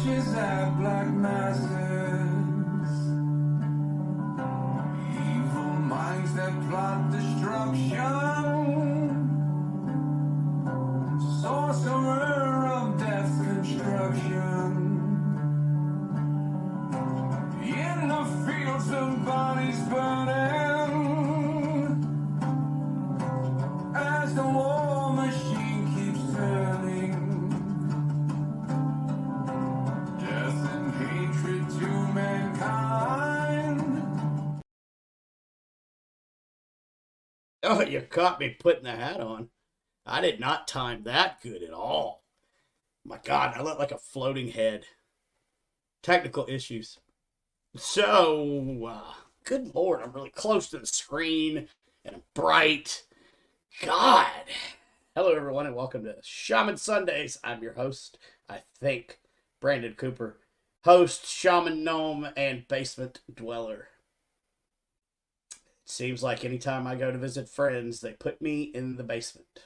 witches at black masses, evil minds that plot destruction, sorcerer of death's construction, in the fields of bodies burning, as the war machine keeps turning, death and hatred to mankind. Oh, you caught me putting the hat on. I did not time that good at all. My God, I look like a floating head. Technical issues. So, good Lord, I'm really close to the screen and I'm bright. God. Hello, everyone, and welcome to Shaman Sundays. I'm your host, I think, Brandon Cooper, host, Shaman Gnome, and Basement Dweller. It seems like anytime I go to visit friends, they put me in the basement.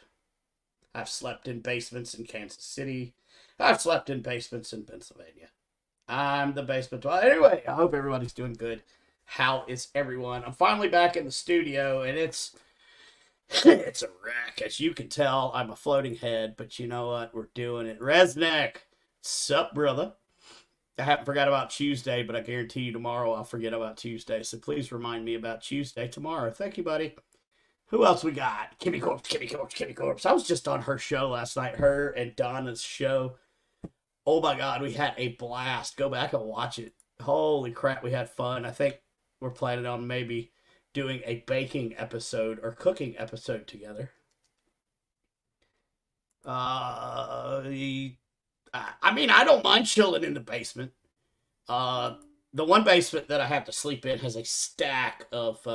I've slept in basements in Kansas City. I've slept in basements in Pennsylvania. I'm the basement dweller. Anyway, I hope everybody's doing good. How is everyone? I'm finally back in the studio, and it's a wreck. As you can tell, I'm a floating head, but you know what? We're doing it. Resnick, sup, brother? I haven't forgot about Tuesday, but I guarantee you tomorrow I'll forget about Tuesday. So please remind me about Tuesday tomorrow. Thank you, buddy. Who else we got? Kimmy Corpse, Kimmy Corpse, Kimmy Corpse. I was just on her show last night. Her and Donna's show. Oh my God, we had a blast. Go back and watch it. Holy crap, we had fun. I think we're planning on maybe doing a baking episode or cooking episode together. I mean, I don't mind chilling in the basement. The one basement that I have to sleep in has a stack of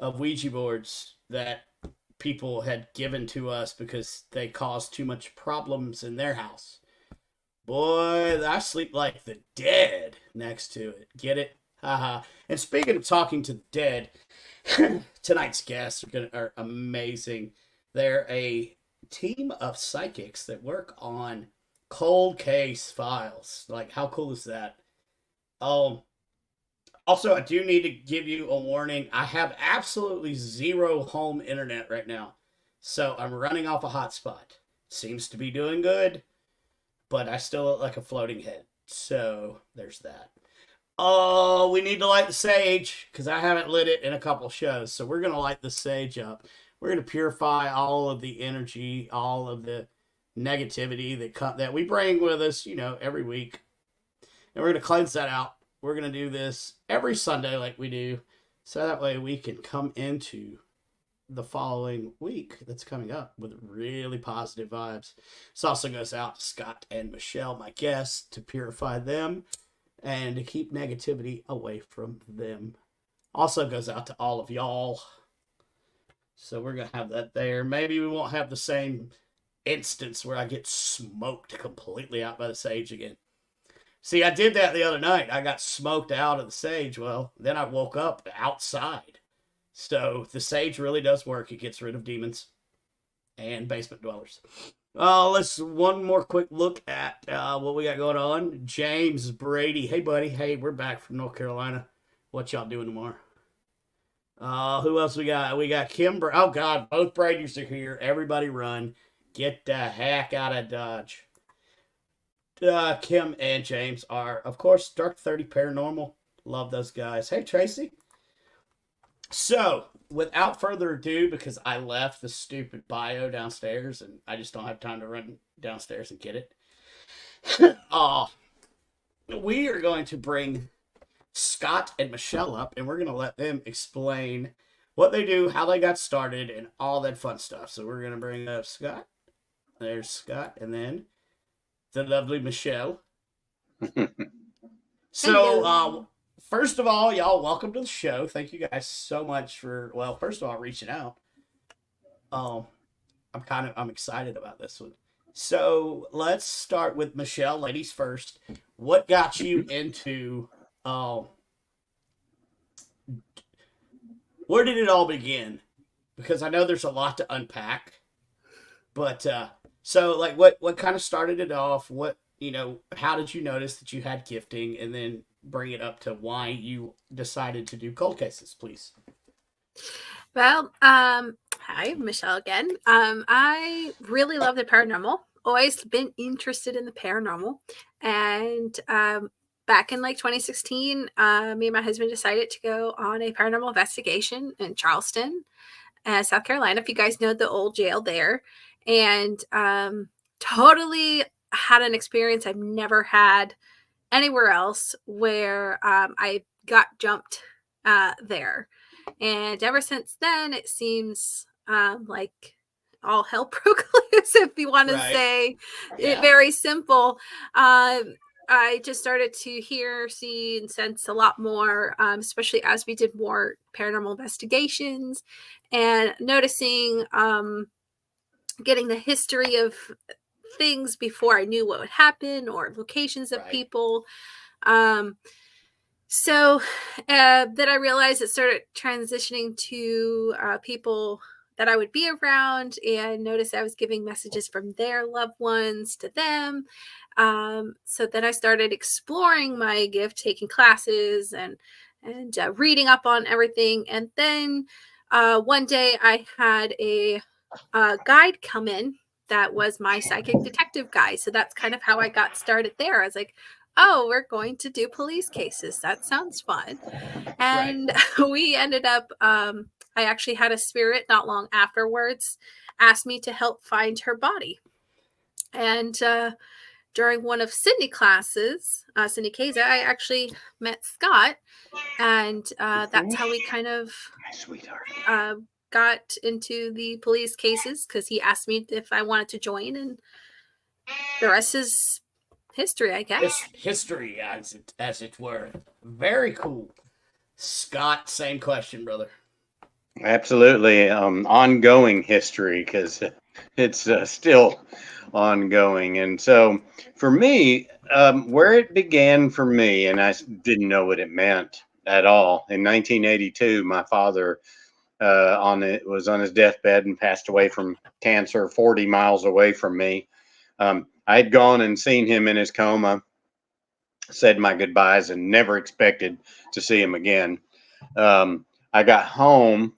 Ouija boards that people had given to us because they caused too much problems in their house. Boy, I sleep like the dead next to it. Get it? Haha. And speaking of talking to the dead, tonight's guests are amazing. They're a team of psychics that work on cold case files. Like, how cool is that? Um, Also, I do need to give you a warning. I have absolutely zero home internet right now. So I'm running off a hotspot. Seems to be doing good, but I still look like a floating head. So there's that. Oh, we need to light the sage because I haven't lit it in a couple shows. So we're going to light the sage up. We're going to purify all of the energy, all of the negativity that we bring with us, every week. And we're going to cleanse that out. We're going to do this every Sunday like we do. So that way we can come into the following week that's coming up with really positive vibes. This also goes out to Scott and Michelle, my guests, to purify them and to keep negativity away from them. Also goes out to all of y'all. So we're going to have that there. Maybe we won't have the same instance where I get smoked completely out by the sage again. See, I did that the other night. I got smoked out of the sage. Well, then I woke up outside. So the sage really does work. It gets rid of demons and basement dwellers. Let's one more quick look at what we got going on. James Brady. Hey, buddy. Hey, we're back from North Carolina. What y'all doing tomorrow? Who else we got? We got Kim. Oh, God. Both Bradys are here. Everybody run. Get the heck out of Dodge. Kim and James are, of course, Dark 30 Paranormal. Love those guys. Hey, Tracy. So, without further ado, because I left the stupid bio downstairs and I just don't have time to run downstairs and get it, we are going to bring Scott and Michelle up and we're going to let them explain what they do, how they got started, and all that fun stuff. So, we're going to bring up Scott. There's Scott, and then the lovely Michelle. So, first of all, y'all, welcome to the show. Thank you guys so much for, well, first of all, reaching out. I'm excited about this one. So let's start with Michelle, ladies first. What got you into, where did it all begin? Because I know there's a lot to unpack, but, so like what kind of started it off? What, how did you notice that you had gifting, and then bring it up to why you decided to do cold cases, please. Well, hi, Michelle again. I really love the paranormal. Always been interested in the paranormal, and back in like 2016, me and my husband decided to go on a paranormal investigation in Charleston, South Carolina. If you guys know the old jail there, and totally had an experience I've never had anywhere else, where I got jumped there. And ever since then, it seems like all hell broke loose, if you want to Right. say it Yeah. very simple. I just started to hear, see, and sense a lot more, especially as we did more paranormal investigations and noticing, getting the history of things before I knew what would happen, or locations of Right. people. So then I realized it started transitioning to people that I would be around, and noticed I was giving messages from their loved ones to them. So then I started exploring my gift, taking classes and reading up on everything. And then one day I had a guide come in that was my psychic detective guy. So that's kind of how I got started there. I was like, oh, we're going to do police cases. That sounds fun. And we ended up, I actually had a spirit not long afterwards ask me to help find her body. And during one of Sydney classes, Sydney Keza, I actually met Scott. And that's how we kind of got into the police cases, because he asked me if I wanted to join, and the rest is history, I guess. It's history, as it were. Very cool. Scott, same question, brother. Absolutely. Ongoing history, because it's still ongoing. And so for me, where it began for me, and I didn't know what it meant at all. In 1982, my father was on his deathbed and passed away from cancer 40 miles away from me. I had gone and seen him in his coma, said my goodbyes, and never expected to see him again. I got home,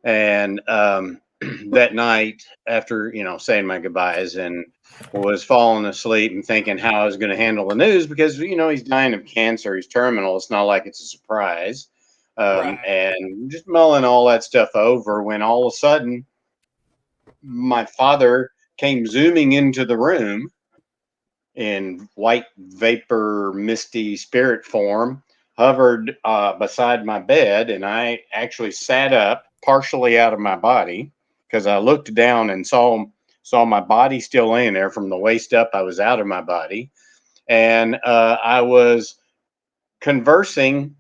and that night, after saying my goodbyes, and was falling asleep and thinking how I was going to handle the news, because he's dying of cancer, he's terminal. It's not like it's a surprise. And just mulling all that stuff over, when all of a sudden my father came zooming into the room in white vapor, misty spirit form, hovered beside my bed, and I actually sat up, partially out of my body, because I looked down and saw my body still laying there. From the waist up, I was out of my body, and I was conversing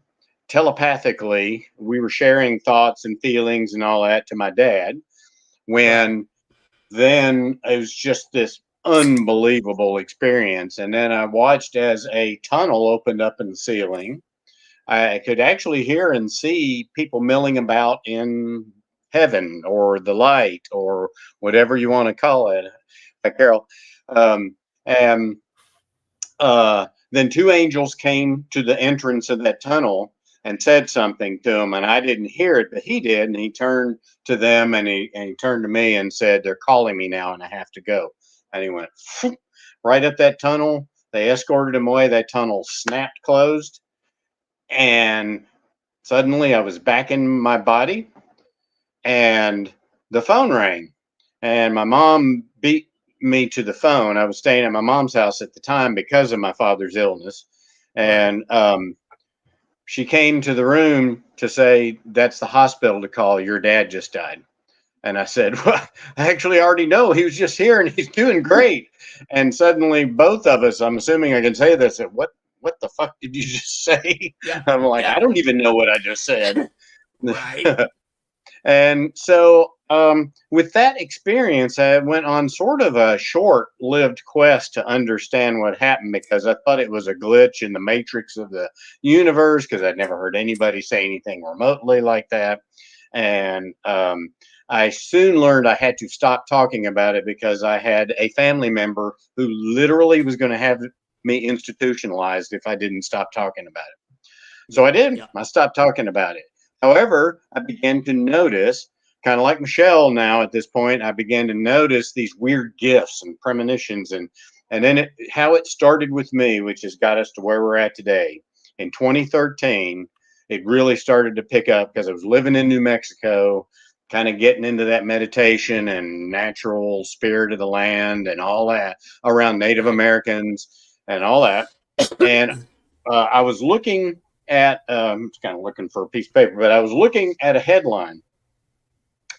telepathically. We were sharing thoughts and feelings and all that to my dad, when then it was just this unbelievable experience. And then I watched as a tunnel opened up in the ceiling. I could actually hear and see people milling about in heaven, or the light, or whatever you want to call it, Carol. And then two angels came to the entrance of that tunnel and said something to him, and I didn't hear it, but he did. And he turned to them, and he turned to me and said, "They're calling me now, and I have to go." And he went right up that tunnel. They escorted him away. That tunnel snapped closed, and suddenly I was back in my body, and the phone rang, and my mom beat me to the phone. I was staying at my mom's house at the time because of my father's illness, and she came to the room to say, "That's the hospital to call. Your dad just died." And I said, "Well, I actually already know. He was just here and he's doing great." And suddenly both of us, I'm assuming I can say this, said, what the fuck did you just say? Yeah. I'm like, I don't even know what I just said. Right. And so with that experience, I went on sort of a short-lived quest to understand what happened, because I thought it was a glitch in the matrix of the universe, because I'd never heard anybody say anything remotely like that. And I soon learned I had to stop talking about it because I had a family member who literally was going to have me institutionalized if I didn't stop talking about it. So I did. Yeah. I stopped talking about it. However, I began to notice, kind of like Michelle now at this point, I began to notice these weird gifts and premonitions, and then how it started with me, which has got us to where we're at today. In 2013, it really started to pick up because I was living in New Mexico, kind of getting into that meditation and natural spirit of the land and all that around Native Americans and all that. And I was looking at, kind of looking for a piece of paper, but I was looking at a headline,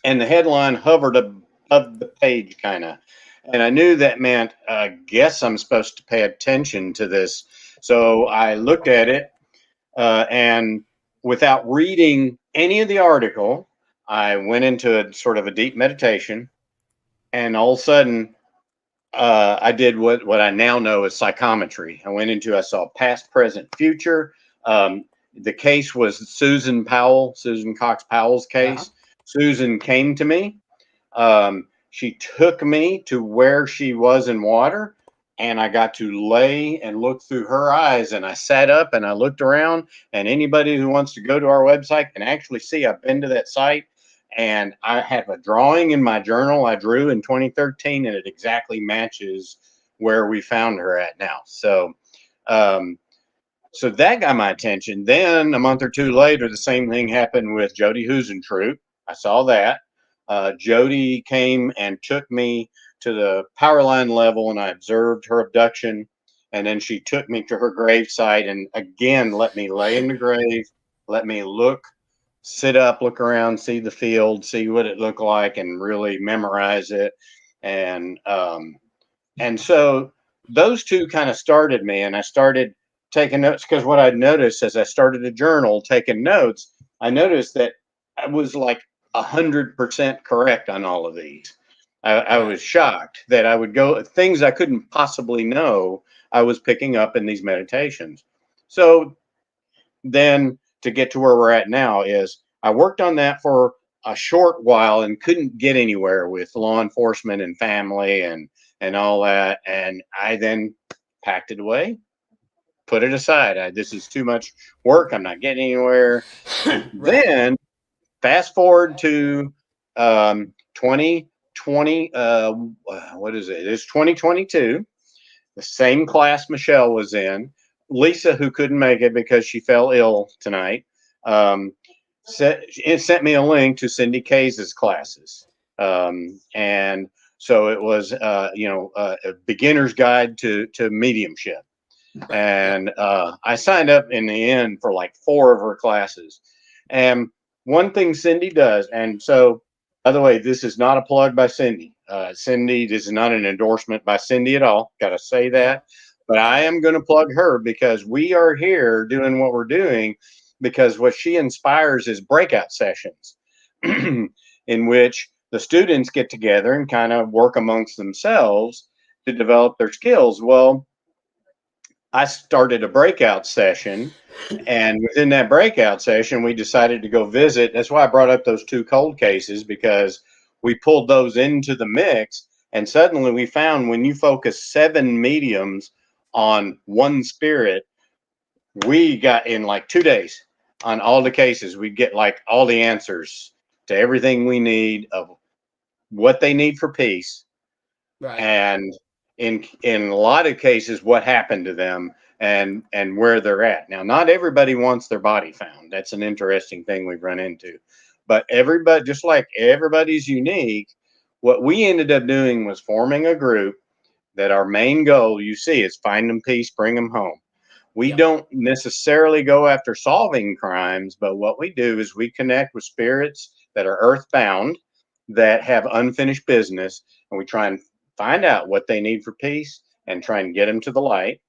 and the headline hovered above the page, kind of. And I knew that meant, I guess I'm supposed to pay attention to this. So I looked at it, and without reading any of the article, I went into a sort of a deep meditation, and all of a sudden, I did what I now know as psychometry. I saw past, present, future. The case was Susan Cox Powell's case. Uh-huh. Susan came to me. She took me to where she was in water, and I got to lay and look through her eyes. And I sat up and I looked around. And anybody who wants to go to our website can actually see I've been to that site. And I have a drawing in my journal I drew in 2013, and it exactly matches where we found her at now. So, so that got my attention. Then a month or two later, the same thing happened with Jody Husentroop. I saw that. Jody came and took me to the power line level, and I observed her abduction. And then she took me to her grave site and again let me lay in the grave, let me look, sit up, look around, see the field, see what it looked like, and really memorize it. And so those two kind of started me, and I started taking notes because what I'd noticed as I started a journal, taking notes, I noticed that I was like 100% correct on all of these. I was shocked that I would go things I couldn't possibly know. I was picking up in these meditations. So then to get to where we're at now is I worked on that for a short while and couldn't get anywhere with law enforcement and family and all that. And I then packed it away, put it aside. This is too much work. I'm not getting anywhere. Right. Then fast forward to 2020. What is it? It's 2022. The same class Michelle was in. Lisa, who couldn't make it because she fell ill tonight, it sent me a link to Cindy Kaye's classes. And so it was, a beginner's guide to mediumship. And I signed up in the end for like 4 of her classes. And one thing Cindy does, and so, by the way, this is not a plug by Cindy. Cindy, this is not an endorsement by Cindy at all. Got to say that. But I am going to plug her because we are here doing what we're doing because what she inspires is breakout sessions in which the students get together and kind of work amongst themselves to develop their skills. Well, I started a breakout session, and within that breakout session, we decided to go visit. That's why I brought up those 2 cold cases, because we pulled those into the mix, and suddenly we found when you focus 7 mediums on one spirit, we got in like 2 days on all the cases. We get like all the answers to everything we need of what they need for peace. Right. And in a lot of cases, what happened to them and where they're at. Now, not everybody wants their body found. That's an interesting thing we've run into. But everybody, just like everybody's unique, what we ended up doing was forming a group that our main goal, you see, is find them peace, bring them home. We don't necessarily go after solving crimes, but what we do is we connect with spirits that are earthbound, that have unfinished business, and we try and find out what they need for peace and try and get them to the light.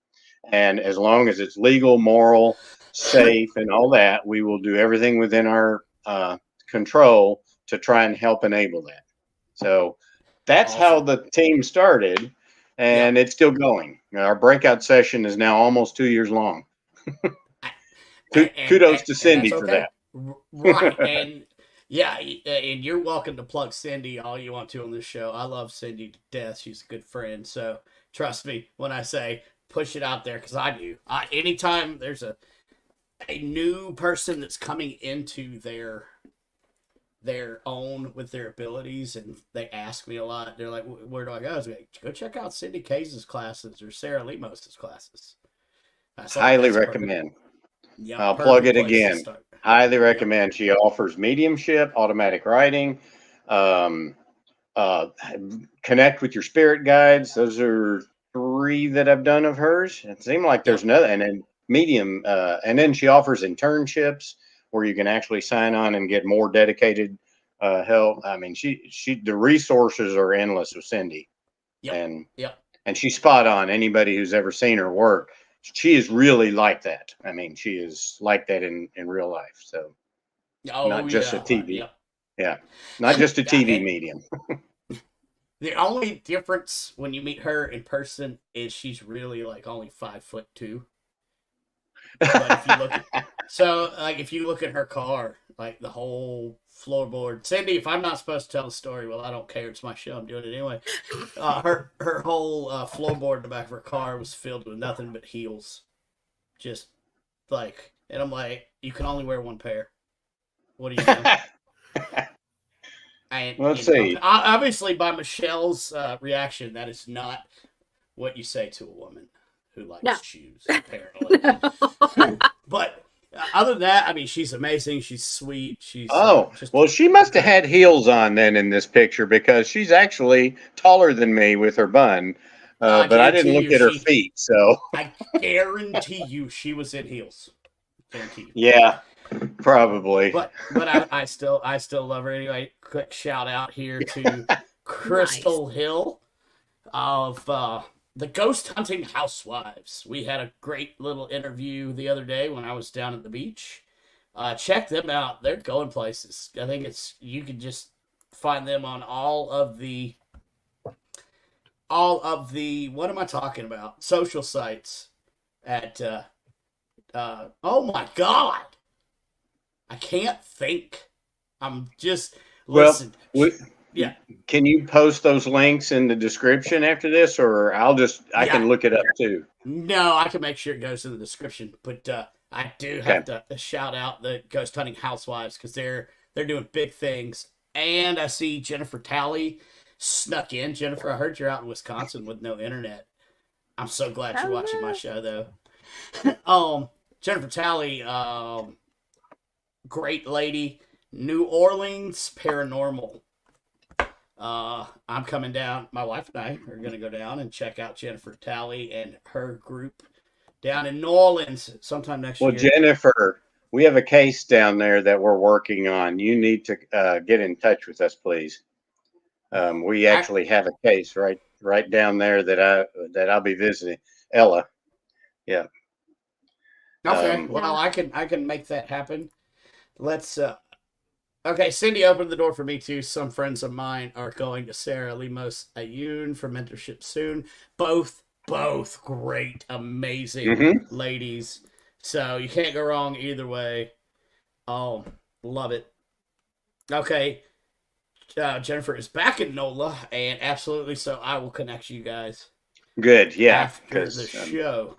And as long as it's legal, moral, safe, and all that, we will do everything within our control to try and help enable that. So that's Awesome. how the team started, and it's still going. Our breakout session is now almost 2 years long. Kudos to Cindy for that. Right. And Yeah, and you're welcome to plug Cindy all you want to on this show. I love Cindy to death. She's a good friend. So trust me when I say push it out there because I do. Anytime there's a new person that's coming into their own with their abilities and they ask me a lot, they're like, where do I go? I was like, go check out Cindy Case's classes or Sarah Limos's classes. I was like, Highly that's perfect. recommend. Yeah, I'll plug it place to again. start. Highly Yep. recommend. She offers mediumship, automatic writing, um, uh, connect with your spirit guides. Those are 3 that I've done of hers. It seemed like there's Yep. another, and then medium, and then she offers internships where you can actually sign on and get more dedicated help. I mean, the resources are endless with Cindy, Yep. and Yep. and she's spot on. Anybody who's ever seen her work, she is really like that. I mean, she is like that in real life. So Oh not just a yeah. TV, Yep. yeah, not just a Yeah, TV medium. the only difference when you meet her in person is she's really like only 5'2". But if you look at if you look at her car, like the whole floorboard, Cindy, if I'm not supposed to tell the story, well, I don't care. It's my show. I'm doing it anyway. Her whole floorboard in the back of her car was filled with nothing but heels, just like, and I'm like, you can only wear one pair. What are you doing? And Let's see. obviously, by Michelle's reaction, that is not what you say to a woman who likes No. shoes, apparently. But other than that, I mean, she's amazing. She's sweet. She's Well, she must have had heels on then in this picture because she's actually taller than me with her bun. But I didn't look at her feet, so I guarantee you, she was in heels. Guarantee you. Yeah, probably. But I still love her anyway. Quick shout out here to Crystal Hill of the Ghost Hunting Housewives. We had a great little interview the other day when I was down at the beach. Check them out. They're going places. I think you can just find them on all of the what am I talking about? Social sites at oh my god. I can't think. I'm just listen. Yeah. Can you post those links in the description after this, or I can look it up too? No, I can make sure it goes in the description, but I do have to shout out the Ghost Hunting Housewives because they're doing big things. And I see Jennifer Talley snuck in. Jennifer, I heard you're out in Wisconsin with no internet. I'm so glad you're watching my show though. Jennifer Talley, great lady. New Orleans Paranormal. I'm coming down. My wife and I are going to go down and check out Jennifer Talley and her group down in New Orleans sometime next year. Well, Jennifer, we have a case down there that we're working on. You need to get in touch with us, please. We actually have a case right down there that I'll be visiting. Ella, yeah. Okay, well, I can make that happen. Let's. Okay, Cindy opened the door for me too. Some friends of mine are going to Sarah Limos Ayun for mentorship soon. Both great, amazing ladies. So you can't go wrong either way. Oh, love it. Okay, Jennifer is back in NOLA, and absolutely so. I will connect you guys. Good, yeah. After the show.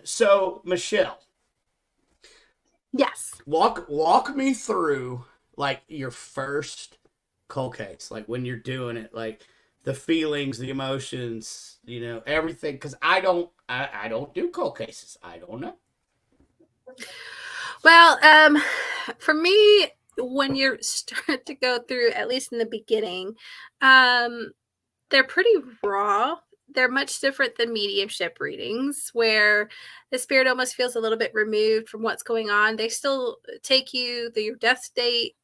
So, Michelle. Yes. Walk me through like your first cold case, like when you're doing it, like the feelings, the emotions, everything. Because I don't do cold cases. I don't know. Well, for me, when you start to go through, at least in the beginning, they're pretty raw. They're much different than mediumship readings, where the spirit almost feels a little bit removed from what's going on. They still take you through your death state,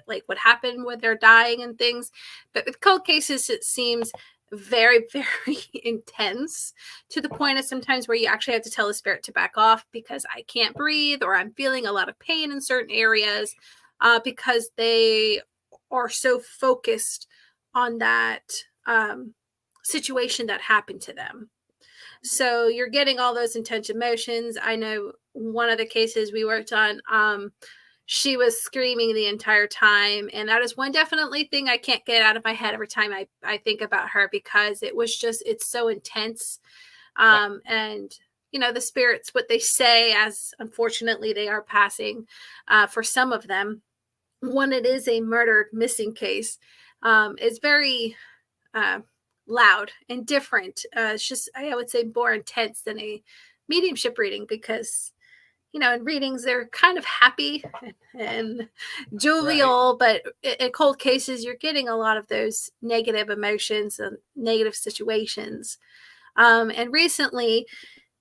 like what happened when they're dying and things. But with cold cases, it seems very, very intense, to the point of sometimes where you actually have to tell the spirit to back off because I can't breathe, or I'm feeling a lot of pain in certain areas, because they are so focused on that situation that happened to them. So you're getting all those intense emotions. I know one of the cases we worked on, she was screaming the entire time. And that is one definitely thing I can't get out of my head every time I think about her, because it was just, it's so intense. And, you know, the spirits, what they say, as unfortunately they are passing for some of them, when it is a murdered missing case, is very loud and different. It's just, I would say, more intense than a mediumship reading, because, you know, in readings, they're kind of happy and jovial, but in cold cases, you're getting a lot of those negative emotions and negative situations. And recently,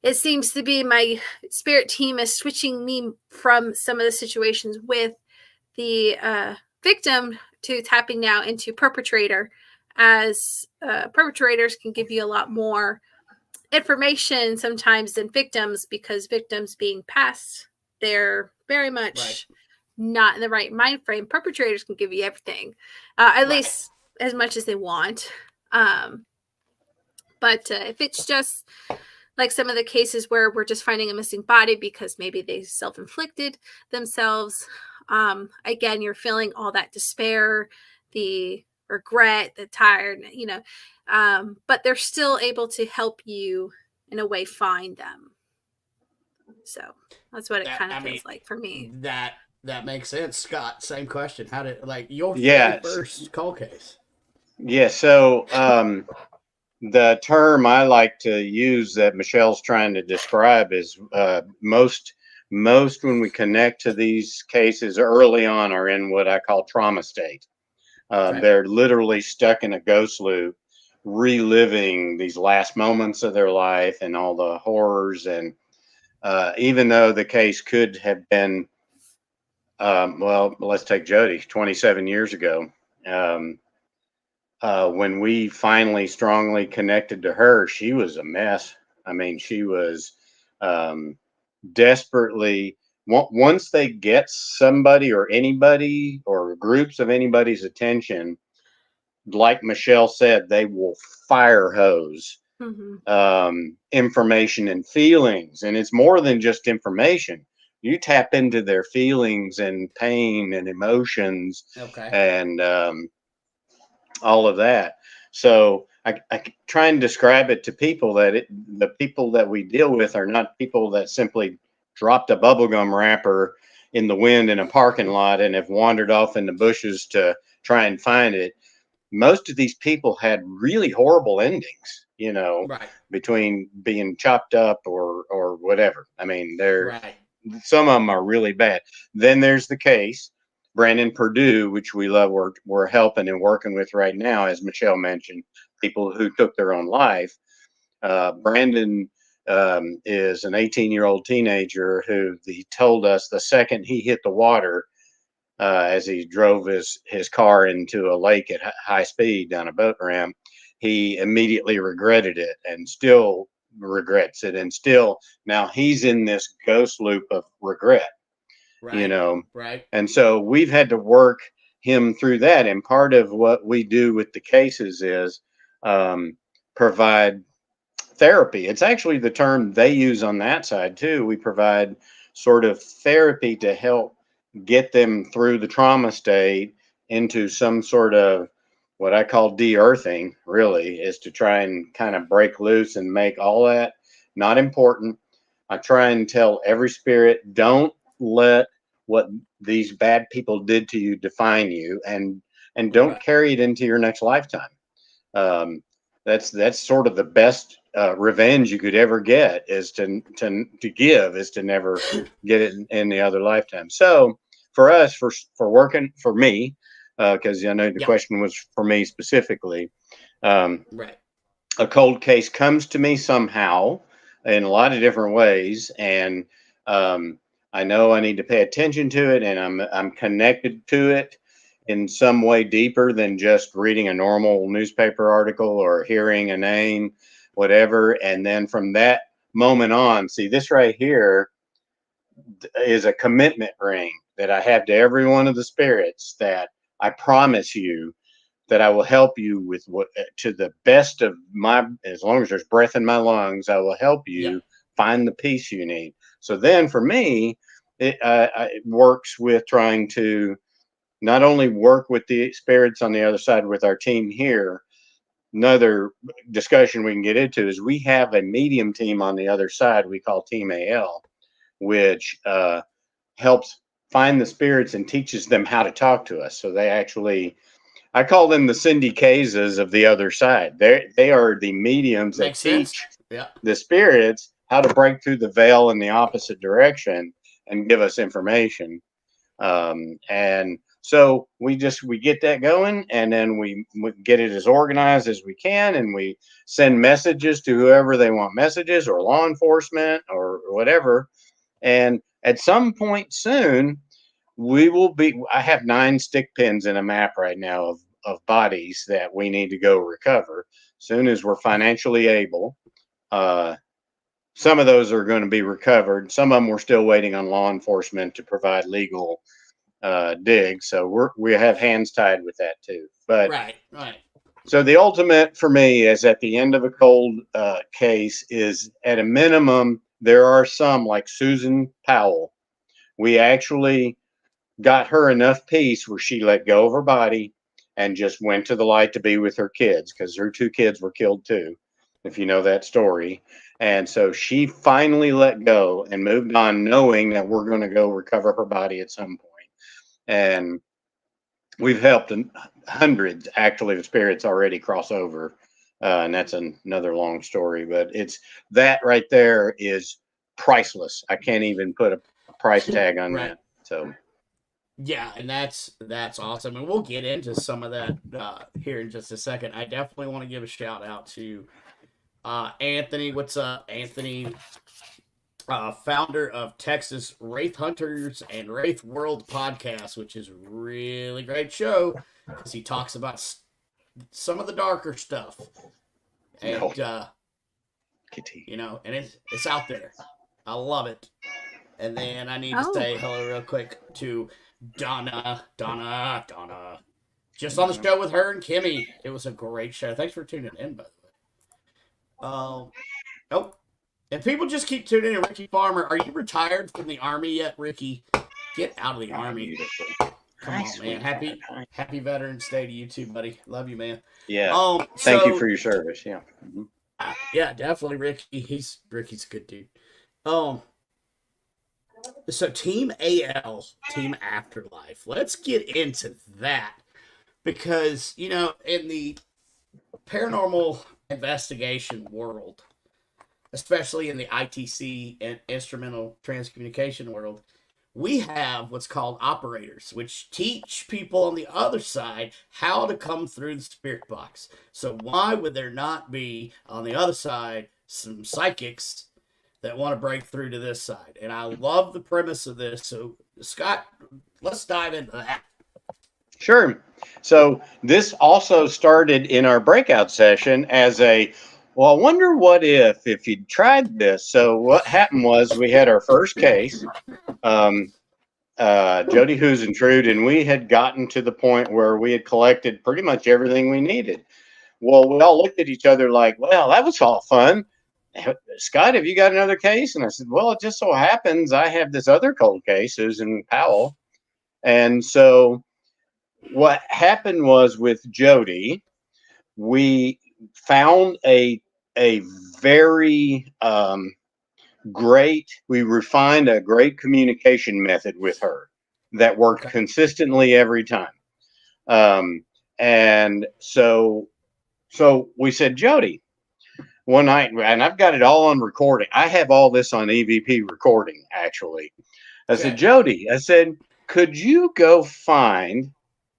it seems to be my spirit team is switching me from some of the situations with the victim to tapping now into perpetrator, as perpetrators can give you a lot more information sometimes than victims, because victims being past, they're very much not in the right mind frame. Perpetrators can give you everything, at least as much as they want. But if it's just like some of the cases where we're just finding a missing body because maybe they self-inflicted themselves, again, you're feeling all that despair, the regret, the tired, you know, but they're still able to help you in a way find them. So that's what it kind of feels like for me. That makes sense. Scott, same question. How did, like, your Yeah. very first cold case? Yeah. So the term I like to use that Michelle's trying to describe is most when we connect to these cases early on are in what I call trauma state. They're literally stuck in a ghost loop, reliving these last moments of their life and all the horrors. And even though the case could have been, well, let's take Jody, 27 years ago. When we finally strongly connected to her, she was a mess. I mean, she was desperately, once they get somebody or anybody or groups of anybody's attention, like Michelle said, they will fire hose information and feelings. And it's more than just information. You tap into their feelings and pain and emotions and all of that. So I try and describe it to people that the people that we deal with are not people that simply dropped a bubblegum wrapper in the wind in a parking lot and have wandered off in the bushes to try and find it. Most of these people had really horrible endings, you know, between being chopped up or whatever. I mean, some of them are really bad. Then there's the case, Brandon Purdue, which we love, we're helping and working with right now, as Michelle mentioned, people who took their own life. Brandon is an 18-year-old teenager who he told us the second he hit the water, as he drove his car into a lake at high speed down a boat ramp, he immediately regretted it and still regrets it. And still now he's in this ghost loop of regret, you know? And so we've had to work him through that. And part of what we do with the cases is provide therapy. It's actually the term they use on that side too. We provide sort of therapy to help get them through the trauma state into some sort of what I call de-earthing, really, is to try and kind of break loose and make all that not important. I try and tell every spirit, don't let what these bad people did to you define you, and don't carry it into your next lifetime. That's sort of the best revenge you could ever get, is to give, is to never get it in the other lifetime. So for us, for working for me, because I know the question was for me specifically, a cold case comes to me somehow in a lot of different ways, and I know I need to pay attention to it, and I'm connected to it in some way deeper than just reading a normal newspaper article or hearing a name, whatever. And then from that moment on, see, this right here is a commitment ring that I have to every one of the spirits, that I promise you that I will help you with what, to the best of my, as long as there's breath in my lungs, I will help you find the peace you need. So then for me, it works with trying to not only work with the spirits on the other side with our team here. Another discussion we can get into is we have a medium team on the other side we call Team AL, which helps find the spirits and teaches them how to talk to us. So they actually, I call them the Cindy Kazas of the other side. They are the mediums that Makes sense. teach Yeah. the spirits how to break through the veil in the opposite direction and give us information. And so we get that going, and then we get it as organized as we can, and we send messages to whoever they want messages, or law enforcement, or whatever. And at some point soon, we will be. I have 9 stick pins in a map right now of bodies that we need to go recover. Soon as we're financially able, some of those are going to be recovered. Some of them we're still waiting on law enforcement to provide legal dig. So we have hands tied with that too. But Right. so the ultimate for me is at the end of a cold case is at a minimum, there are some like Susan Powell. We actually got her enough peace where she let go of her body and just went to the light to be with her kids, because her 2 kids were killed too, if you know that story. And so she finally let go and moved on, knowing that we're going to go recover her body at some point. And we've helped hundreds actually of spirits already cross over. And that's another long story, but it's that right there is priceless. I can't even put a price tag on Right. that. So Yeah, and that's awesome, and we'll get into some of that here in just a second. I definitely want to give a shout out to Anthony. What's up, Anthony? Founder of Texas Wraith Hunters and Wraith World podcast, which is a really great show because he talks about some of the darker stuff, and and it's out there. I love it. And then I need to say hello real quick to Donna. Just on the show with her and Kimmy. It was a great show. Thanks for tuning in, by the way. Oh, and people just keep tuning in. Ricky Farmer, are you retired from the Army yet, Ricky? Get out of the Army. Come on, man. Happy Veterans Day to you too, buddy. Love you, man. Yeah. Thank you for your service. Yeah. Mm-hmm. Yeah, definitely, Ricky. Ricky's a good dude. So Team AL, Team Afterlife. Let's get into that because, in the paranormal investigation world, especially in the ITC and instrumental transcommunication world, we have what's called operators, which teach people on the other side how to come through the spirit box. So why would there not be on the other side some psychics that want to break through to this side? And I love the premise of this. So, Scott, let's dive into that. Sure. So this also started in our breakout session as I wonder what if you tried this. So what happened was we had our first case, Jody Huisentrude, and we had gotten to the point where we had collected pretty much everything we needed. Well, we all looked at each other like, well, that was all fun. Scott, have you got another case? And I said, well, it just so happens I have this other cold case, Susan Powell. And so what happened was with Jody, we found a very we refined a great communication method with her that worked consistently every time. And so we said, Jody, one night, and I've got it all on recording. I have all this on EVP recording, actually. I said, Jody, could you go find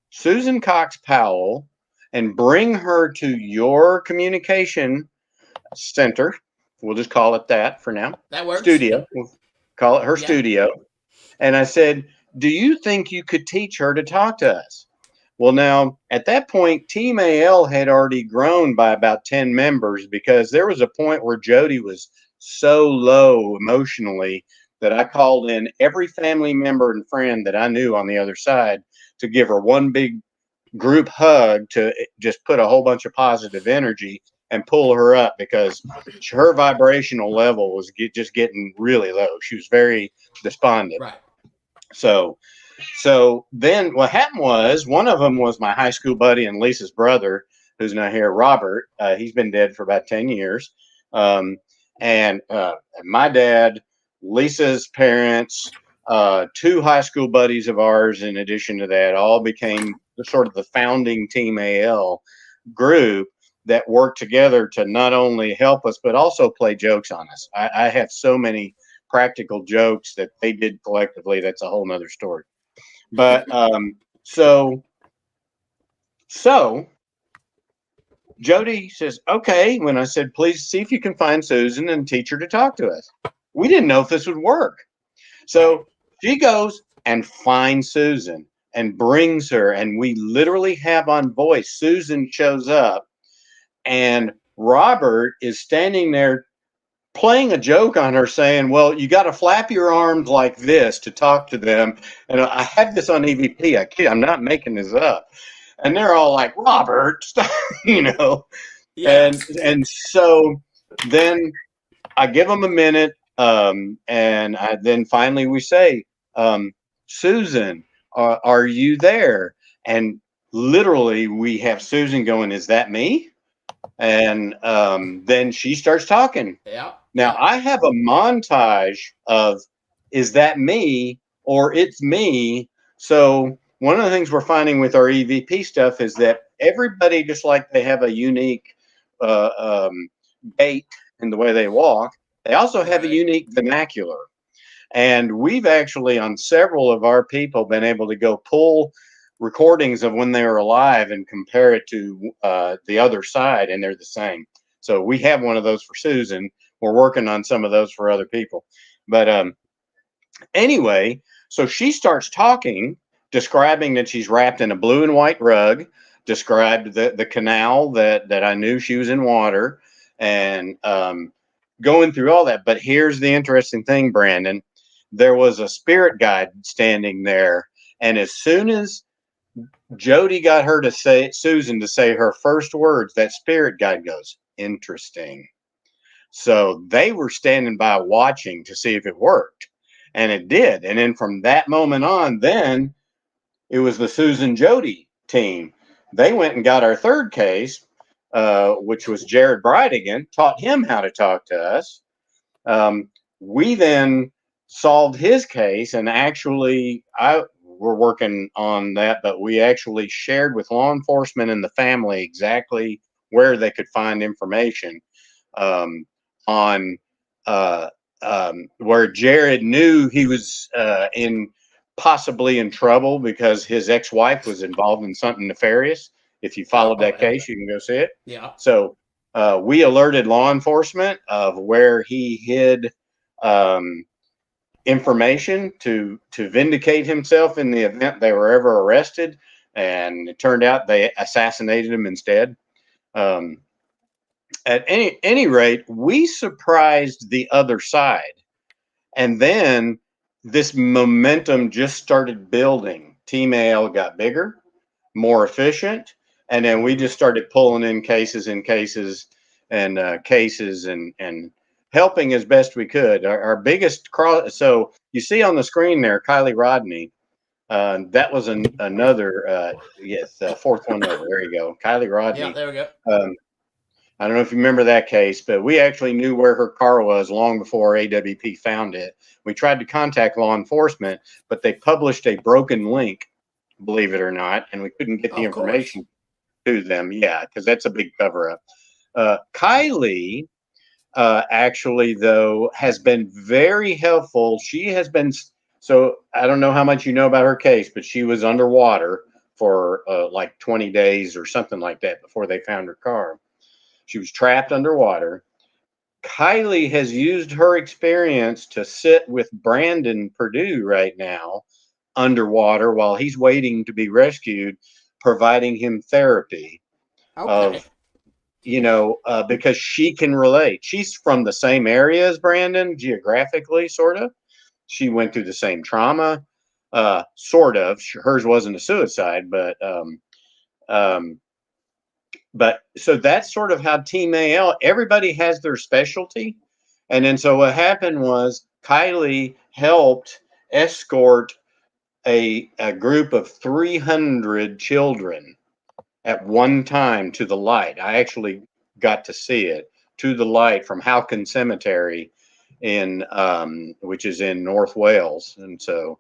Susan Cox Powell and bring her to your communication center? We'll just call it that for now. That works. Studio. We'll call it her studio. And I said, do you think you could teach her to talk to us? Well, now, at that point, Team AL had already grown by about 10 members because there was a point where Jody was so low emotionally that I called in every family member and friend that I knew on the other side to give her one big group hug to just put a whole bunch of positive energy and pull her up because her vibrational level was just getting really low. She was very despondent. Right. So so then what happened was one of them was my high school buddy and Lisa's brother, who's now here, Robert. He's been dead for about 10 years. Um, and my dad, Lisa's parents, two high school buddies of ours, in addition to that, all became the sort of the founding Team AL group that worked together to not only help us, but also play jokes on us. I have so many practical jokes that they did collectively. That's a whole nother story. But so so Jody says, okay, when I said, please see if you can find Susan and teach her to talk to us. We didn't know if this would work. So she goes and finds Susan and brings her, and we literally have on voice. Susan shows up, and Robert is standing there playing a joke on her, saying, well, you got to flap your arms like this to talk to them. And I had this on EVP. I'm not making this up. And they're all like, Robert, stop, you know. Yeah. And so then I give them a minute, and then finally we say, Susan, are you there? And literally we have Susan going, is that me? And then she starts talking. Yeah. Now I have a montage of, is that me or it's me? So one of the things we're finding with our EVP stuff is that everybody, just like they have a unique uh, um, gait in the way they walk, they also have a Right. unique vernacular. And we've actually, on several of our people, been able to go pull recordings of when they were alive and compare it to the other side, and they're the same. So we have one of those for Susan. We're working on some of those for other people. But anyway, so she starts talking, describing that she's wrapped in a blue and white rug, described the canal that I knew she was in water, and going through all that. But here's the interesting thing, Brandon. There was a spirit guide standing there, and as soon as Jody got her to say, Susan, to say her first words, that spirit guide goes, interesting. So they were standing by watching to see if it worked. And it did. And then from that moment on, then it was the Susan Jody team. They went and got our third case, which was Jared Bridigan, taught him how to talk to us. We then solved his case, and actually, we're working on that, but we actually shared with law enforcement and the family exactly where they could find information on where Jared knew he was in possibly in trouble because his ex-wife was involved in something nefarious. If you followed that case, you can go see it. Yeah. So we alerted law enforcement of where he hid information to vindicate himself in the event they were ever arrested, and it turned out they assassinated him instead. At any rate, we surprised the other side, and then this momentum just started building. Team AL got bigger, more efficient, and then we just started pulling in cases and cases and cases and helping as best we could. Our biggest cross. So you see on the screen there, Kylie Rodney. That was another yes, fourth one over. There you go, Kylie Rodney. Yeah, there we go. I don't know if you remember that case, but we actually knew where her car was long before AWP found it. We tried to contact law enforcement, but they published a broken link, believe it or not, and we couldn't get the Of course. information to them. Yeah, because that's a big cover up. Kylie, actually, though, has been very helpful. She has been, so I don't know how much you know about her case, but she was underwater for like 20 days or something like that before they found her car. She was trapped underwater. Kylie has used her experience to sit with Brandon Purdue right now underwater while he's waiting to be rescued, providing him therapy Okay. of, because she can relate. She's from the same area as Brandon, geographically, sort of. She went through the same trauma, sort of. Hers wasn't a suicide, but so that's sort of how Team AL, everybody has their specialty. And then so what happened was Kylie helped escort a group of 300 children at one time to the light. I actually got to see it, to the light, from Halcon Cemetery in which is in North Wales. And so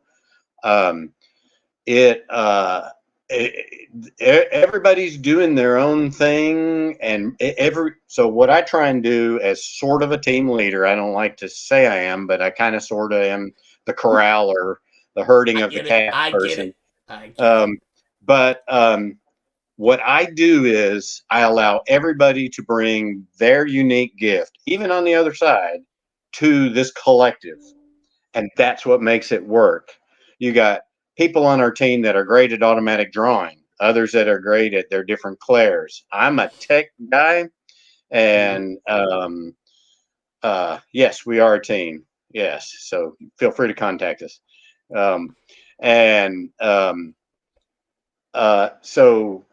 everybody's doing their own thing, and so what I try and do as sort of a team leader, I don't like to say I am, but I kind of sort of am the corraler, the herding of the calf person. But what I do is I allow everybody to bring their unique gift, even on the other side, to this collective. And that's what makes it work. You got people on our team that are great at automatic drawing, others that are great at their different clairs. I'm a tech guy, and yes, we are a team. Yes, so feel free to contact us. So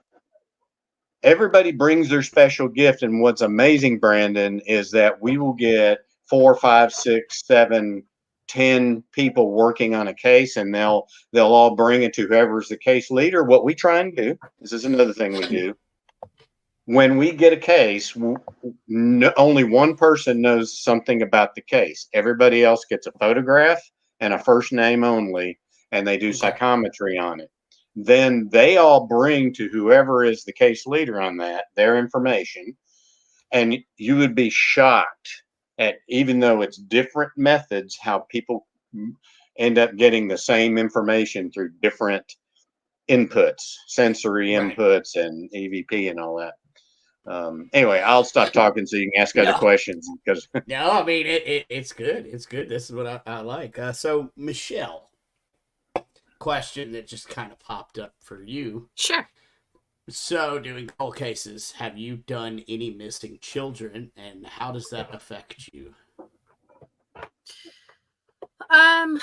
everybody brings their special gift, and what's amazing, Brandon, is that we will get 4, 5, 6, 7, 10 people working on a case, and they'll all bring it to whoever's the case leader. What we try and do, this is another thing we do, when we get a case, only one person knows something about the case. Everybody else gets a photograph and a first name only, and they do psychometry on it. Then they all bring to whoever is the case leader on that their information, and you would be shocked at, even though it's different methods, how people end up getting the same information through different inputs, sensory inputs, and EVP and all that. Anyway, I'll stop talking so you can ask other questions. Because no, I mean it's good. It's good. This is what I like. So Michelle, question that just kind of popped up for you. Sure. So, doing cold cases, have you done any missing children, and how does that affect you? I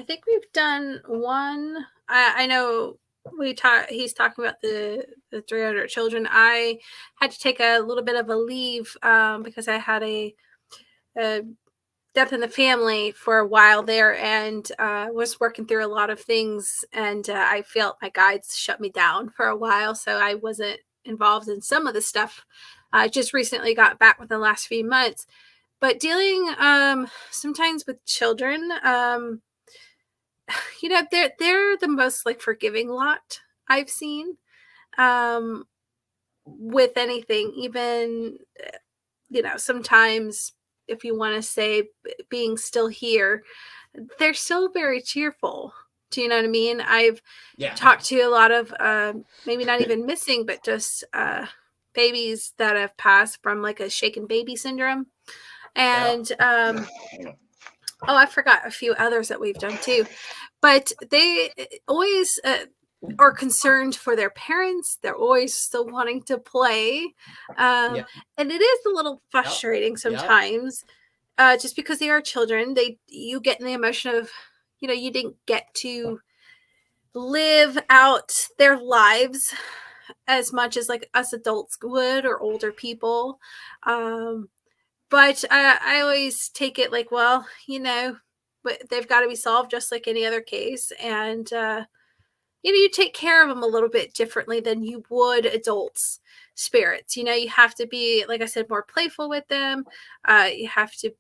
think we've done one. I know he's talking about the 300 children. I had to take a little bit of a leave because I had a death in the family for a while there, and was working through a lot of things, and I felt my guides shut me down for a while, so I wasn't involved in some of the stuff. I just recently got back within the last few months. But dealing sometimes with children, they're the most like forgiving lot I've seen with anything. Even sometimes, if you want to say being still here, they're still very cheerful. Do you know what I mean? I've talked to a lot of maybe not even missing, but just babies that have passed from like a shaken baby syndrome. And I forgot a few others that we've done too. But they always are concerned for their parents. They're always still wanting to play. And it is a little frustrating sometimes, just because they are children. You get in the emotion of, you didn't get to live out their lives as much as like us adults would, or older people. But I always take it like, well, but they've got to be solved just like any other case. And, you take care of them a little bit differently than you would adults' spirits. You have to be, like I said, more playful with them. You have to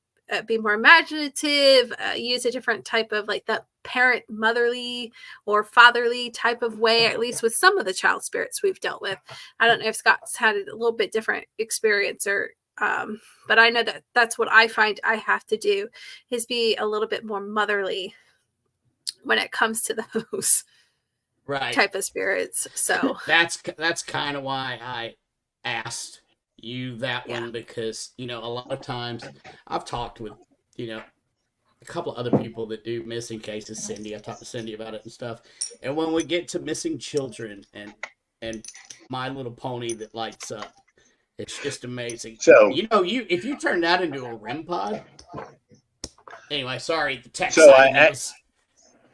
be more imaginative, use a different type of like that parent motherly or fatherly type of way, at least with some of the child spirits we've dealt with. I don't know if Scott's had a little bit different experience, or but I know that's what I find I have to do, is be a little bit more motherly when it comes to those type of spirits. So that's kind of why I asked you that one, because a lot of times I've talked with a couple of other people that do missing cases. Cindy, I talked to Cindy about it and stuff. And when we get to missing children and My Little Pony that lights up, it's just amazing. So if you turn that into a REM pod. Anyway, sorry, the tech side.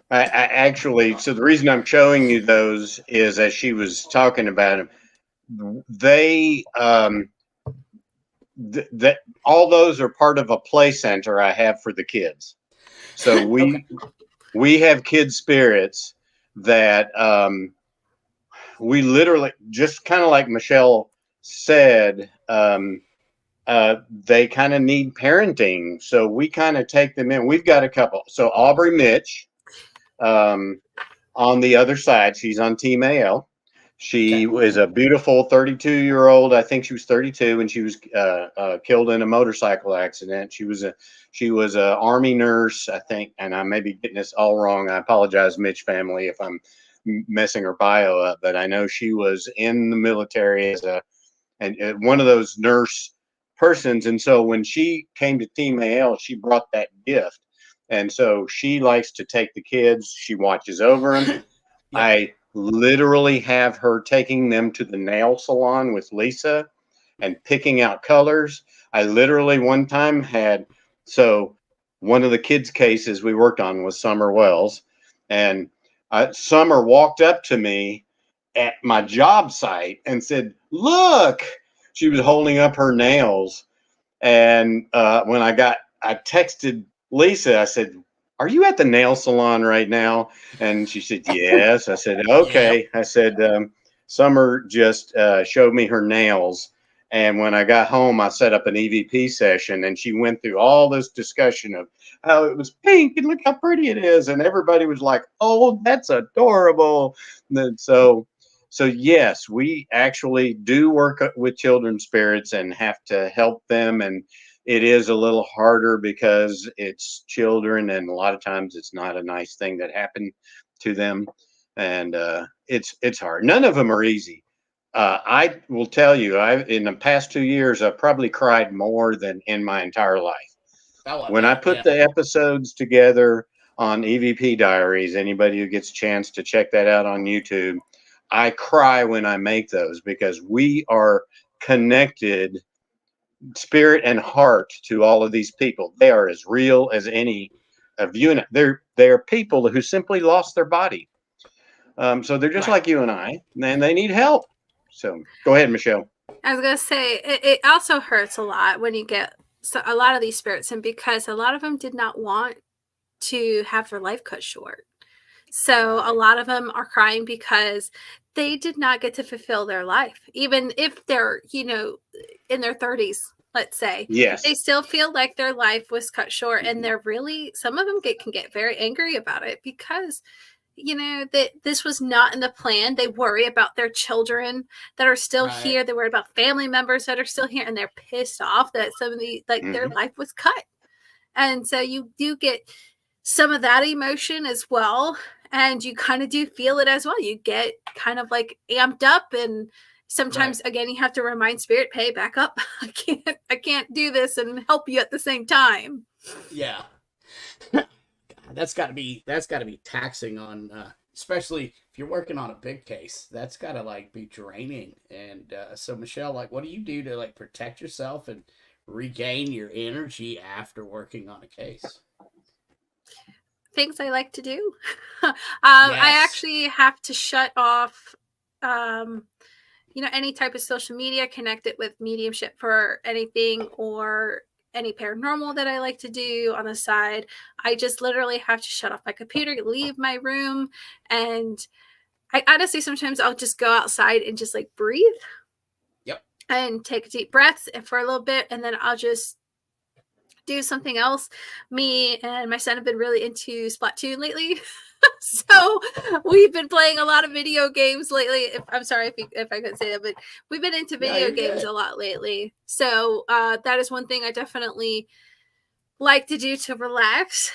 I actually, so the reason I'm showing you those is, as she was talking about them, they that all those are part of a play center I have for the kids. So we have kid spirits that we literally, just kind of like Michelle said, they kind of need parenting. So we kind of take them in. We've got a couple. So Aubrey Mitch, on the other side, she's on Team AL. She was a beautiful 32-year-old. I think she was 32 when she was killed in a motorcycle accident. She was a Army nurse, I think, and I may be getting this all wrong. I apologize, Mitch family, if I'm messing her bio up, but I know she was in the military as one of those nurse persons. And so when she came to Team AL, she brought that gift. And so she likes to take the kids. She watches over them. Yep. I literally have her taking them to the nail salon with Lisa and picking out colors. I literally one time so one of the kids' cases we worked on was Summer Wells. And Summer walked up to me at my job site and said, "Look," she was holding up her nails. And when I texted Lisa, I said, "Are you at the nail salon right now?" And she said, "Yes." I said, "Okay." Yep. I said, Summer just showed me her nails. And when I got home, I set up an EVP session, and she went through all this discussion of how it was pink and look how pretty it is. And everybody was like, "Oh, that's adorable." And so yes, we actually do work with children's spirits and have to help them. And it is a little harder because it's children, and a lot of times it's not a nice thing that happened to them. And it's hard. None of them are easy. I will tell you, in the past 2 years, I've probably cried more than in my entire life. Oh, I When I bet, put yeah. the episodes together on EVP Diaries, anybody who gets a chance to check that out on YouTube, I cry when I make those because we are connected spirit and heart to all of these people. They are as real as any of you. And they're people who simply lost their body. So they're just Right. like you and I, and they need help. So go ahead, Michelle. I was gonna say it also hurts a lot when you get a lot of these spirits, and because a lot of them did not want to have their life cut short. So a lot of them are crying because they did not get to fulfill their life, even if they're in their 30s. Let's say Yes. they still feel like their life was cut short, and they're really, some of them can get very angry about it because that this was not in the plan. They worry about their children that are still Right. here. They worry about family members that are still here, and they're pissed off that some of the their life was cut. And so you do get some of that emotion as well, and you kind of do feel it as well. You get kind of like amped up, and sometimes again you have to remind spirit, "Hey, back up. I can't do this and help you at the same time." Yeah. That's got to be taxing on, especially if you're working on a big case. That's got to like be draining. And so Michelle, like, what do you do to like protect yourself and regain your energy after working on a case? Things I like to do. Yes. I actually have to shut off any type of social media, connect it with mediumship for anything or any paranormal that I like to do on the side. I just literally have to shut off my computer, leave my room, and I honestly sometimes I'll just go outside and just like breathe. Yep. And take deep breaths for a little bit, and then I'll just do something else. Me and my son have been really into Splatoon lately. So we've been playing a lot of video games lately. I'm sorry if I couldn't say that, but we've been into video games a lot lately. So that is one thing I definitely like to do to relax.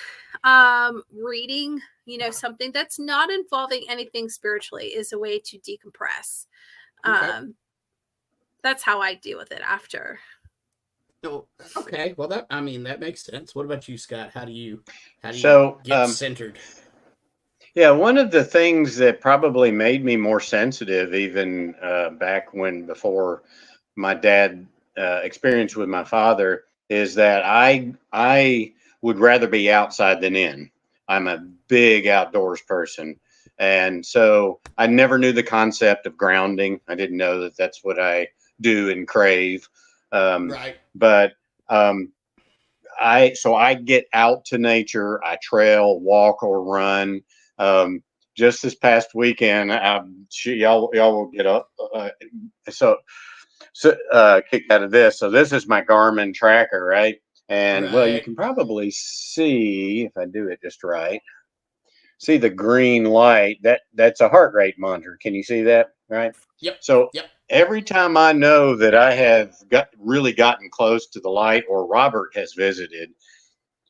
Reading, something that's not involving anything spiritually is a way to decompress. Okay. That's how I deal with it after. Oh, okay. Well, that makes sense. What about you, Scott? How do you get centered? Yeah, one of the things that probably made me more sensitive, even back before my dad experience with my father, is that I would rather be outside than in. I'm a big outdoors person, and so I never knew the concept of grounding. I didn't know that that's what I do and crave. Right. But I get out to nature. I trail, walk, or run. Just this past weekend, y'all will get up. So kicked out of this. So this is my Garmin tracker, right? And well, you Right. can probably see if I do it just right. See the green light? That's a heart rate monitor. Can you see that? Right. Yep. So Yep. every time I know that I have really gotten close to the light or Robert has visited,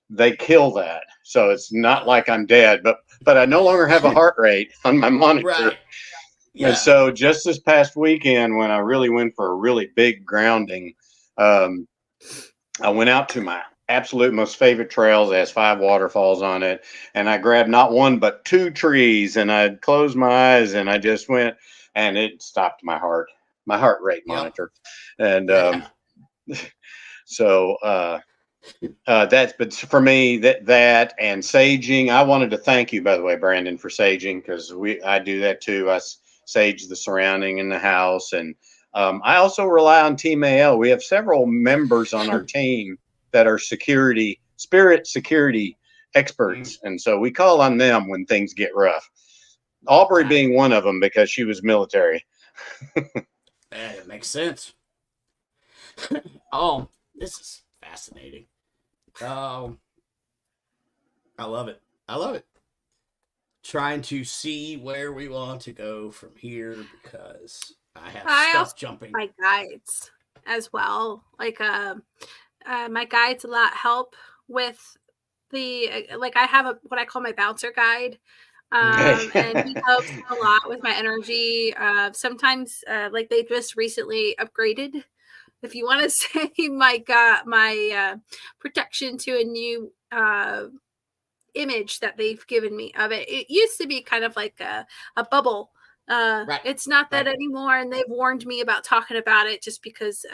they kill that. So it's not like I'm dead, but I no longer have a heart rate on my monitor. Right. And Yeah. so just this past weekend, when I really went for a really big grounding, um, I went out to my absolute most favorite trails. It has 5 waterfalls on it. And I grabbed not one, but 2 trees, and I closed my eyes and I just went, and it stopped my heart rate Yep. monitor. And Yeah. so that's, but for me, that and saging. I wanted to thank you, by the way, Brandon, for saging, because I do that too. Sage the surrounding in the house, and I also rely on Team AL. We have several members on our team that are spirit security experts, and so we call on them when things get rough. Aubrey Right. being one of them because she was military. That makes sense. Oh, this is fascinating. Um, I love it. I love it. Trying to see where we want to go from here because I have I also stuff jumping. my guides as well. Like my guides a lot help with the like I have what I call my bouncer guide. And he helps a lot with my energy. Sometimes like they just recently upgraded, if you want to say, my protection to a new image that they've given me of it. It used to be kind of like a bubble. Right. It's not that Right. anymore, and they've warned me about talking about it just because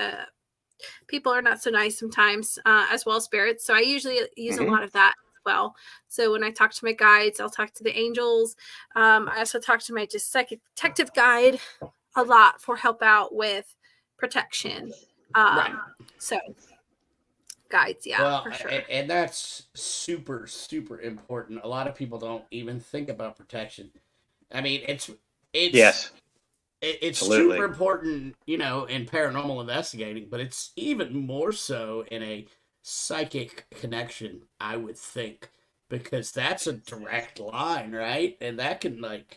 people are not so nice sometimes, as well as spirits. So I usually use a Mhm. lot of that as well. So when I talk to my guides, I'll talk to the angels. I also talk to my just psychic detective guide a lot for help out with protection. Right. So guides, yeah, Well, for sure. and that's super, super important. A lot of people don't even think about protection. I mean, it's Yes, it's super absolutely. important, in paranormal investigating, but it's even more so in a psychic connection, I would think, because that's a direct line, right? And that can mess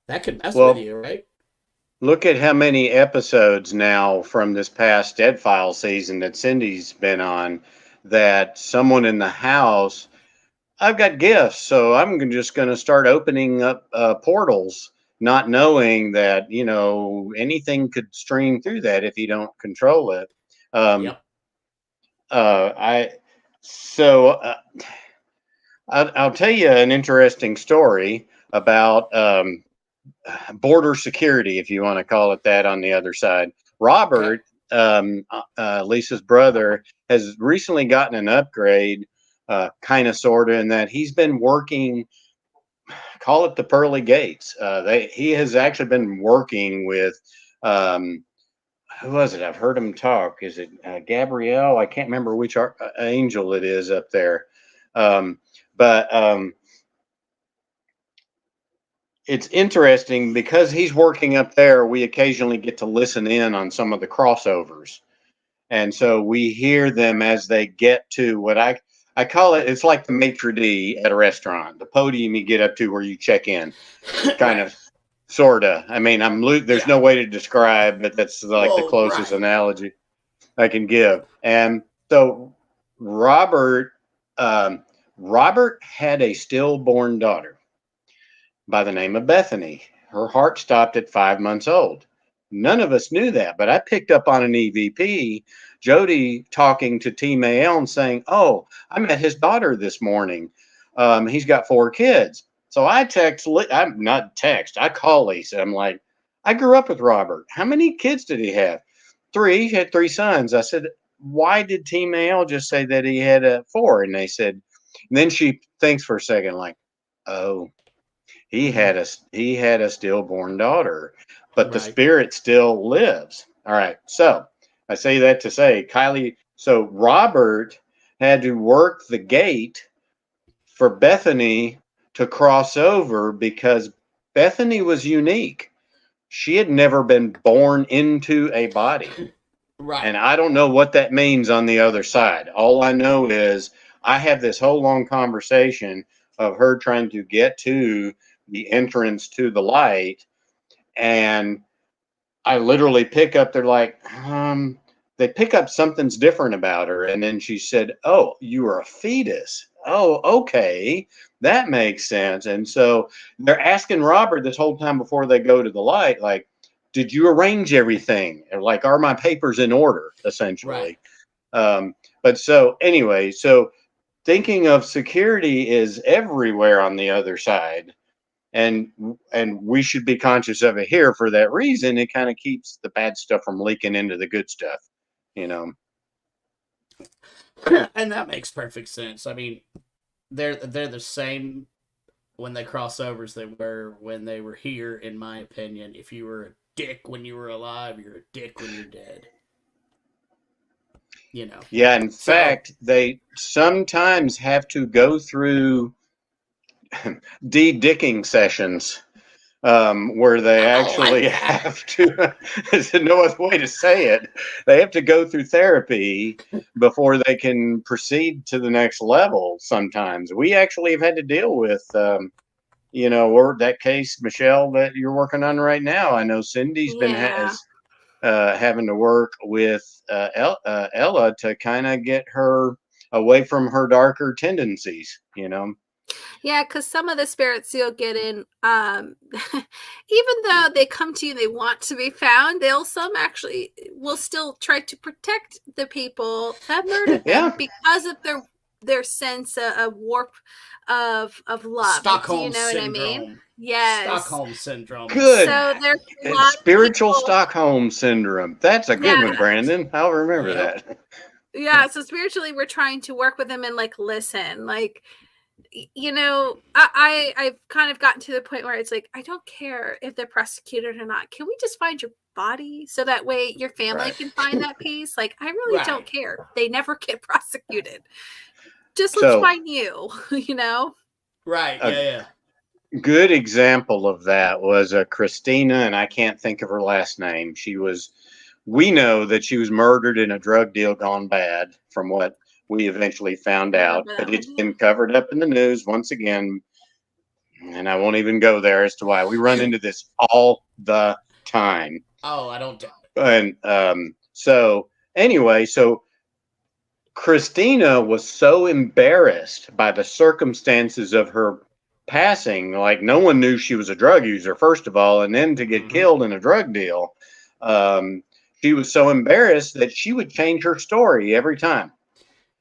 with Well, you, right? look at how many episodes now from this past Dead File season that Cindy's been on, that someone in the house, I've got gifts, so I'm just going to start opening up portals, not knowing that, anything could stream through that if you don't control it. Um, Yep. I, so I'll tell you an interesting story about border security, if you want to call it that, on the other side. Okay. Robert, Lisa's brother, has recently gotten an upgrade, kind of, sort of, in that he's been working, call it the pearly gates. He has actually been working with, who was it? I've heard him talk. Is it Gabrielle? I can't remember which angel it is up there. But it's interesting because he's working up there. We occasionally get to listen in on some of the crossovers, and so we hear them as they get to what I call it. It's like the maitre d' at a restaurant, the podium you get up to where you check in, kind Right. of, sorta. I mean, there's Yeah. no way to describe, but that's like the Well, closest right. analogy I can give. And so Robert, um, Robert had a stillborn daughter by the name of Bethany. Her heart stopped at 5 months old. None of us knew that, but I picked up on an EVP, Jody talking to Team AL and saying, "Oh, I met his daughter this morning. He's got 4 kids." So I'm not text, I call Lisa. I'm like, "I grew up with Robert. How many kids did he have?" 3. He had 3 sons. I said, "Why did Team AL just say that he had 4?" And they said, and then she thinks for a second, like, "Oh, Mm, he had a stillborn daughter, but the right. spirit still lives." All right. So I say that to say, Kylie, so Robert had to work the gate for Bethany to cross over because Bethany was unique. She had never been born into a body. Right. And I don't know what that means on the other side. All I know is I have this whole long conversation of her trying to get to the entrance to the light. And I literally pick up, they're like, they pick up something's different about her. And then she said, "Oh, you are a fetus." Oh, okay. That makes sense. And so they're asking Robert this whole time before they go to the light, like, did you arrange everything? Or like, are my papers in order, essentially? But so anyway, so thinking of security is everywhere on the other side. And we should be conscious of it here for that reason. It kind of keeps the bad stuff from leaking into the good stuff, you know. And that makes perfect sense. I mean, they're the same when they cross over as they were when they were here, in my opinion. If you were a dick when you were alive, you're a dick when you're dead. You know. Yeah, in fact, they sometimes have to go through de-dicking sessions where they actually have to, there's no other way to say it, they have to go through therapy before they can proceed to the next level sometimes. We actually have had to deal with, or that case, Michelle, that you're working on right now. I know Cindy's been having to work with Ella to kind of get her away from her darker tendencies, you know. Yeah, because some of the spirits you'll get in, even though they come to you, they want to be found. Some actually will still try to protect the people that murdered them because of their sense of warp of love. Stockholm Do you know syndrome. what I mean? Yes. Stockholm syndrome. Good. So there's spiritual Stockholm syndrome. That's a good one, Brandon. I'll remember that. Yeah. So spiritually, we're trying to work with them and like listen, like. I've kind of gotten to the point where it's like, I don't care if they're prosecuted or not. Can we just find your body so that way your family can find that piece? Like, I really don't care. They never get prosecuted. Just let's find you, you know? Right. Yeah. Good example of that was Christina, and I can't think of her last name. We know that she was murdered in a drug deal gone bad, from what we eventually found out, but it's been covered up in the news once again. And I won't even go there as to why. We run into this all the time. Oh, I don't doubt it. And so Christina was so embarrassed by the circumstances of her passing. Like, no one knew she was a drug user, first of all, and then to get killed in a drug deal. She was so embarrassed that she would change her story every time.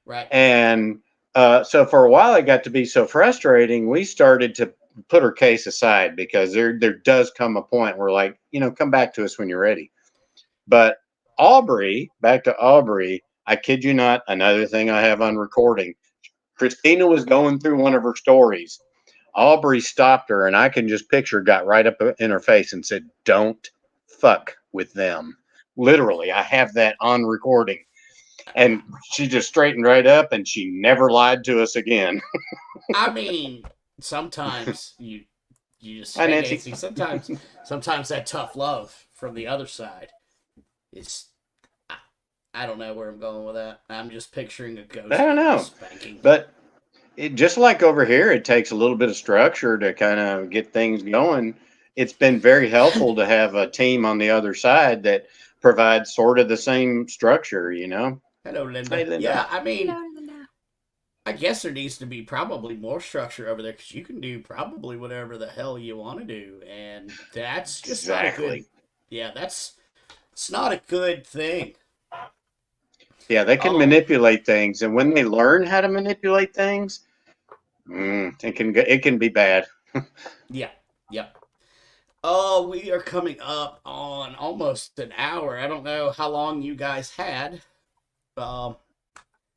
Right. And so for a while, it got to be so frustrating. We started to put her case aside because there does come a point where, like, come back to us when you're ready. But back to Aubrey, I kid you not, another thing I have on recording. Christina was going through one of her stories. Aubrey stopped her, and I can just picture, got right up in her face and said, "Don't fuck with them." Literally, I have that on recording. And she just straightened right up, and she never lied to us again. I mean, sometimes you just, hey, Nancy, sometimes that tough love from the other side is, I don't know where I'm going with that. I'm just picturing a ghost. I don't know. Spanking. But just like over here, it takes a little bit of structure to kind of get things going. It's been very helpful to have a team on the other side that provides sort of the same structure, Hello, Linda. Hey, Linda. Yeah, I mean, I guess there needs to be probably more structure over there because you can do probably whatever the hell you want to do, and that's just not a good. Yeah, it's not a good thing. Yeah, they can manipulate things, and when they learn how to manipulate things, it can be bad. Yeah. Oh, we are coming up on almost an hour. I don't know how long you guys had.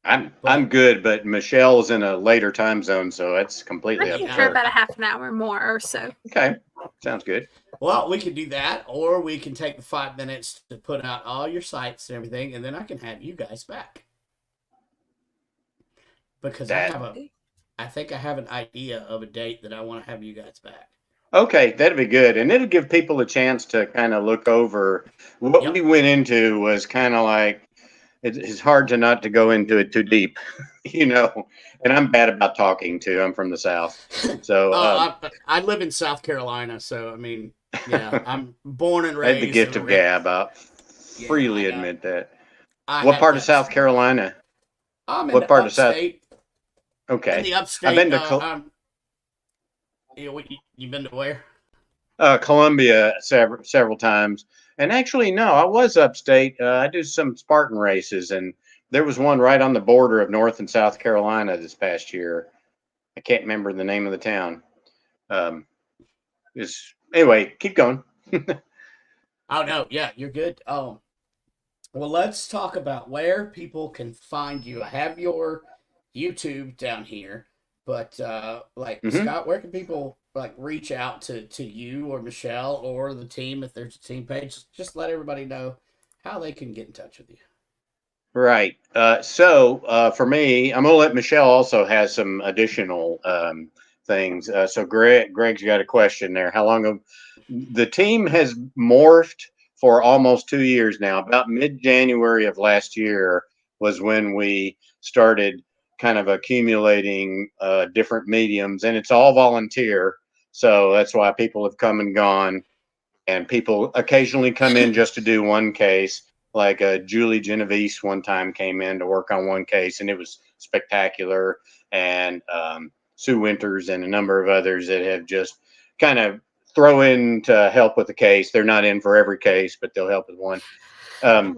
I'm good, but Michelle's in a later time zone, so it's completely up to her. For about a half an hour more or so. Okay, sounds good. Well, we can do that, or we can take the 5 minutes to put out all your sites and everything, and then I can have you guys back. because That I think I have an idea of a date that I want to have you guys back. Okay, that'd be good, and it'll give people a chance to kind of look over what we Yep. went into. Was kind of like it's hard to not to go into it too deep, you know. And I'm bad about talking too. I'm from the South, so I live in South Carolina, so I mean, yeah, I'm born and I had the raised gift in of gab. I'll yeah, freely I know. admit that. I What have part of that South spoiled. Carolina? I'm in What the part of South? upstate. In Okay, the I've upstate, been to you been to where? Columbia several times, and actually, no, I was upstate. I do some Spartan races, and there was one right on the border of North and South Carolina this past year. I can't remember the name of the town. Is anyway, keep going. Oh no, yeah, you're good. Well, let's talk about where people can find you. I have your YouTube down here, but like Hmm. Scott, where can people like reach out to you or Michelle or the team if there's a team page? Just let everybody know how they can get in touch with you. Right. So for me, I'm going to let Michelle also has some additional things. So Greg's got a question there. How long have the team has morphed for almost 2 years now? About mid-January of last year was when we started kind of accumulating different mediums, and it's all volunteer. So that's why people have come and gone, and people occasionally come in just to do one case. Like Julie Genovese one time came in to work on one case, and it was spectacular. And Sue Winters and a number of others that have just kind of throw in to help with the case. They're not in for every case, but they'll help with one. Um,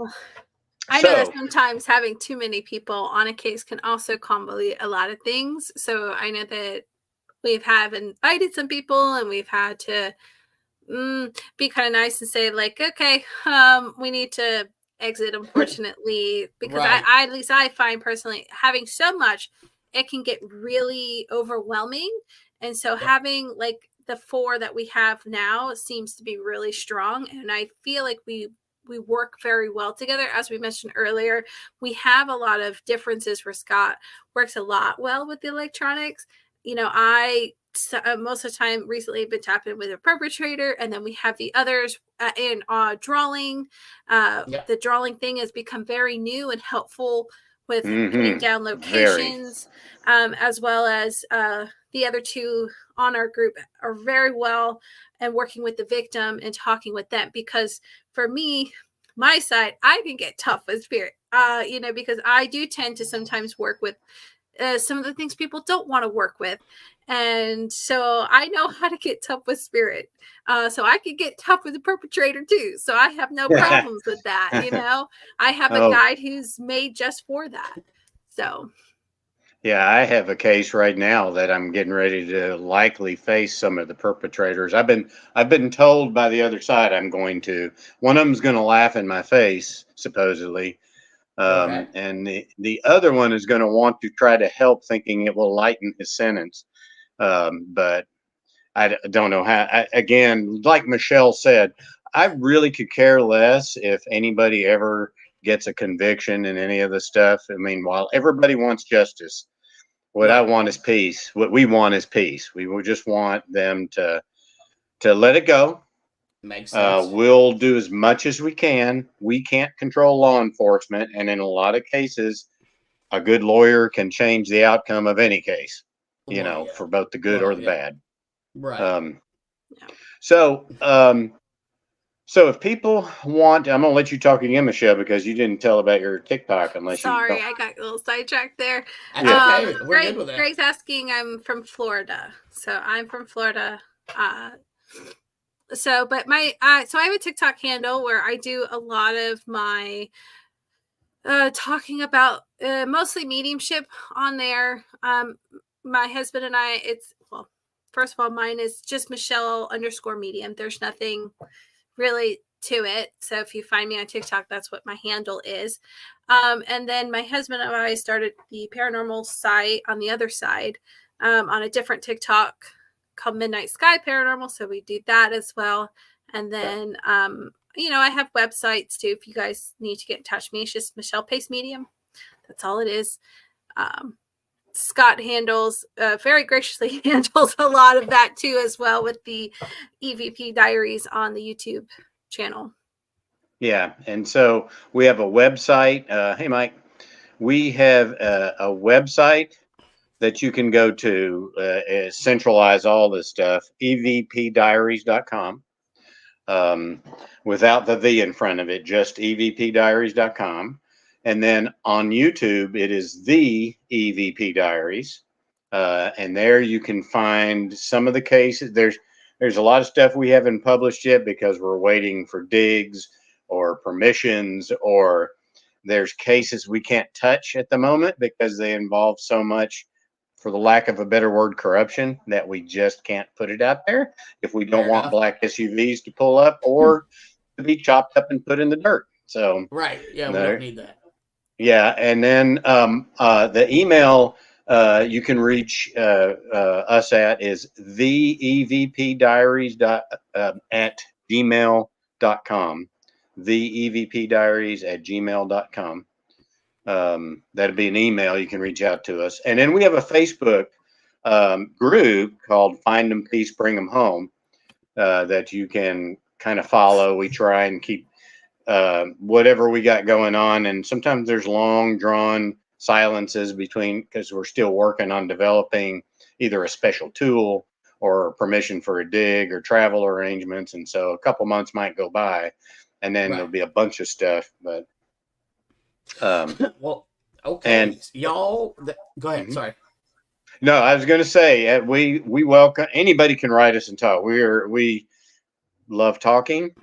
I know that so sometimes having too many people on a case can also convolute a lot of things. So I know that we've have invited some people and we've had to be kind of nice and say like, okay, we need to exit, unfortunately, because Right. I at least I find personally having so much, it can get really overwhelming. And so Yep. having like the four that we have now seems to be really strong. And I feel like we work very well together. As we mentioned earlier, we have a lot of differences where Scott works a lot well with the electronics. Most of the time recently have been tapping with a perpetrator, and then we have the others in drawing. Yep. The drawing thing has become very new and helpful with pinning mhm, down very. locations, as well as the other two on our group are very well and working with the victim and talking with them, because for me, my side, I can get tough with spirit, because I do tend to sometimes work with some of the things people don't want to work with. And so I know how to get tough with spirit. So I can get tough with the perpetrator too. So I have no problems with that. I have a Oh, guide who's made just for that. So, yeah, I have a case right now that I'm getting ready to likely face some of the perpetrators. I've been told by the other side I'm going to. One of them's going to laugh in my face, supposedly, Okay. and the other one is going to want to try to help, thinking it will lighten his sentence. But don't know how. Again, like Michelle said, I really could care less if anybody ever gets a conviction in any of the stuff. I mean, while everybody wants justice, what I Right. want is peace. What we want is peace. We will just want them to let it go. Makes sense. We'll do as much as we can. We can't control law enforcement, and in a lot of cases, a good lawyer can change the outcome of any case. Well, yeah. For both the good or Well, the yeah. bad. Right. Um, yeah. so, um, so if people want, I'm gonna let you talk again, Michelle, because you didn't tell about your TikTok unless you Sorry, don't. I got a little sidetracked there. That's Yeah. okay. We're good with that. Greg's asking. I'm from Florida, so I'm from Florida. But so I have a TikTok handle where I do a lot of my talking about mostly mediumship on there. My husband and I, first of all, mine is just Michelle_medium. There's nothing really to it. So if you find me on TikTok, that's what my handle is. And then my husband and I started the paranormal site on the other side, on a different TikTok called Midnight Sky Paranormal. So we do that as well. And then, I have websites too. If you guys need to get in touch with me, it's just Michelle Pace Medium. That's all it is. Scott handles very graciously handles a lot of that too, as well, with the EVP Diaries on the YouTube channel. Yeah, and so we have a website. Hey, Mike, we have a website that you can go to, centralize all this stuff, evpdiaries.com, without the V in front of it, just evpdiaries.com. And then on YouTube, it is the EVP Diaries. And there you can find some of the cases. There's a lot of stuff we haven't published yet because we're waiting for digs or permissions, or there's cases we can't touch at the moment because they involve so much, for the lack of a better word, corruption, that we just can't put it out there if we don't want black SUVs to pull up or to be chopped up and put in the dirt. So right, yeah, we don't need that. Yeah, and then the email you can reach us at is theevpdiaries at gmail.com. theevpdiaries@gmail.com. That'd be an email. You can reach out to us. And then we have a Facebook group called Find Them Peace, Bring Them Home that you can kind of follow. We try and keep whatever we got going on. And sometimes there's long drawn silences between, because we're still working on developing either a special tool or permission for a dig or travel arrangements. And so a couple months might go by and then there'll be a bunch of stuff, but well, okay. And y'all, go ahead. Sorry. No, I was going to say we welcome anybody can write us and talk. We love talking.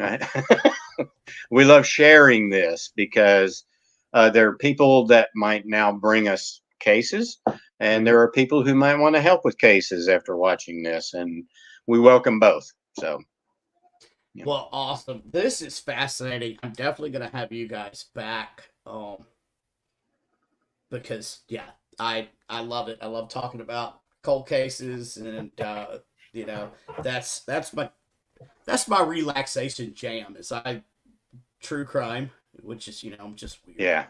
We love sharing this because there are people that might now bring us cases, and there are people who might want to help with cases after watching this, and we welcome both. So. Yeah. Well, awesome. This is fascinating. I'm definitely going to have you guys back. Because I love it. I love talking about cold cases, and you know, that's my relaxation jam. Is true crime, which is, you know, just weird. Yeah.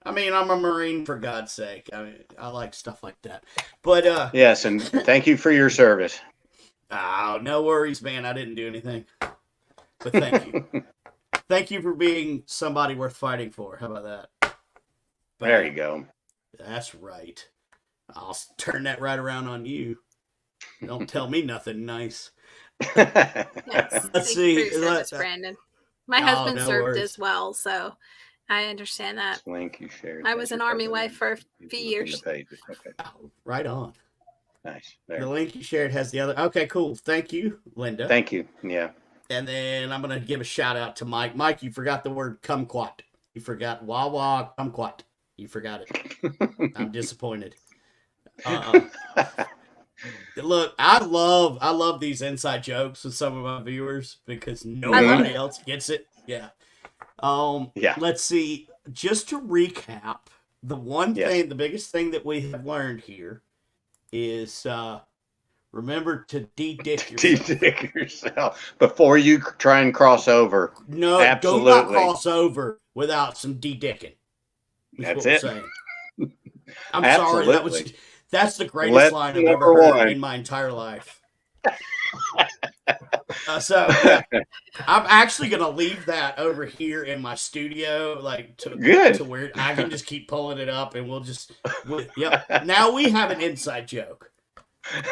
I mean, I'm a Marine, for God's sake. I mean, I like stuff like that. But yes, and thank you for your service. Oh, no worries, man. I didn't do anything. But thank you. Thank you for being somebody worth fighting for. How about that? There you go. That's right. I'll turn that right around on you. Don't tell me nothing nice. Yes, Let's see. Service, Brandon. My husband served worries. as well, so I understand that. Link you shared. I was an Army wife for a few years. Okay. Oh, right on. Nice. There. The link you shared has the other. Okay, cool. Thank you, Linda. Thank you. Yeah. And then I'm going to give a shout out to Mike. Mike, you forgot the word kumquat. You forgot Wawa kumquat. You forgot it. I'm disappointed. Look, I love these inside jokes with some of my viewers because nobody else gets it. Yeah. Let's see. Just to recap, the one thing, the biggest thing that we have learned here is remember to de-dick yourself. De-dick yourself before you try and cross over. No, absolutely. Do not cross over without some de-dicking. That's it. I'm sorry. That's the greatest line I've ever heard in my entire life. I'm actually gonna leave that over here in my studio, to where I can just keep pulling it up, and we'll just. Now we have an inside joke.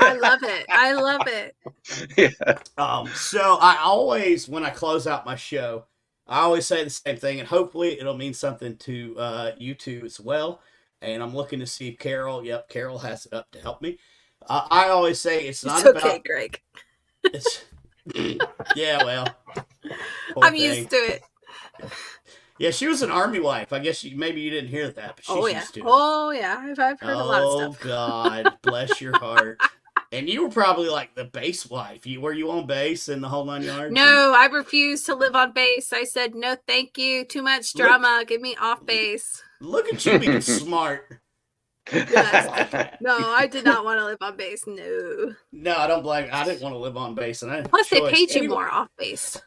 I love it. Yeah. So I always, when I close out my show, I always say the same thing, and hopefully it'll mean something to you two as well. And I'm looking to see if Carol has it up to help me. I always say it's not okay, about Greg. Yeah, well, I'm used to it. Yeah, she was an Army wife. I guess maybe you didn't hear that, but she's used to it. Oh yeah, I've heard a lot of stuff. Oh God, bless your heart. And you were probably like the base wife. Were you on base in the whole 9 yards? No, I refused to live on base. I said no, thank you. Too much drama. Get me off base. Look at you being smart. Yes. No, I did not want to live on base. No. No, I don't blame you. I didn't want to live on base, and plus they paid you more off base.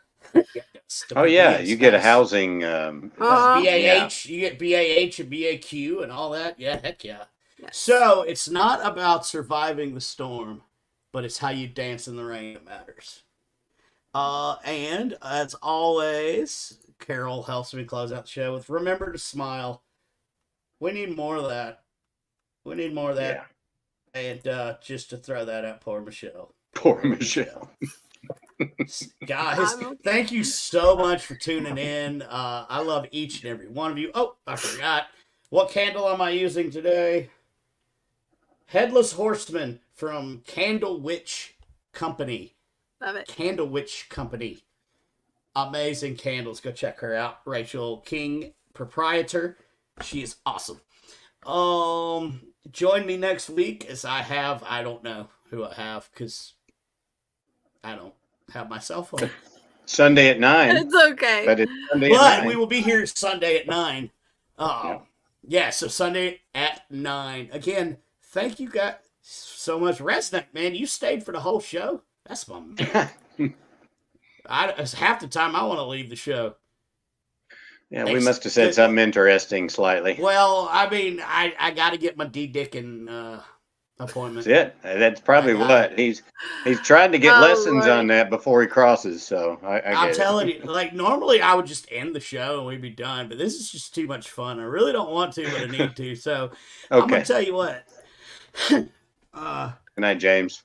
Oh yeah, you get a housing BAH. You get BAH and BAQ and all that. Yeah, heck yeah. Yes. So it's not about surviving the storm, but it's how you dance in the rain that matters. And as always, Carol helps me close out the show with remember to smile. We need more of that. We need more of that. Yeah. And just to throw that out, poor Michelle. Poor Michelle. Guys, thank you so much for tuning in. I love each and every one of you. Oh, I forgot. What candle am I using today? Headless Horseman from Candle Witch Company. Love it. Candle Witch Company. Amazing candles. Go check her out. Rachel King, proprietor. She is awesome. Join me next week as I don't know who I have because I don't have my cell phone. Sunday at 9. It's okay. But it's Sunday But at 9. we will be here Sunday at 9. Yeah. Yeah, so Sunday at 9. Again, thank you guys so much. Resnick, man, you stayed for the whole show. That's my man. Half the time I want to leave the show. Yeah, we must have said something interesting slightly. Well, I mean, I got to get my D. Dickin appointment. That's it. That's probably what he's trying to get lessons Lord. on that before he crosses. So I'm telling you, like normally I would just end the show and we'd be done, but this is just too much fun. I really don't want to, but I need to. So I'm gonna tell you what. Good night, James.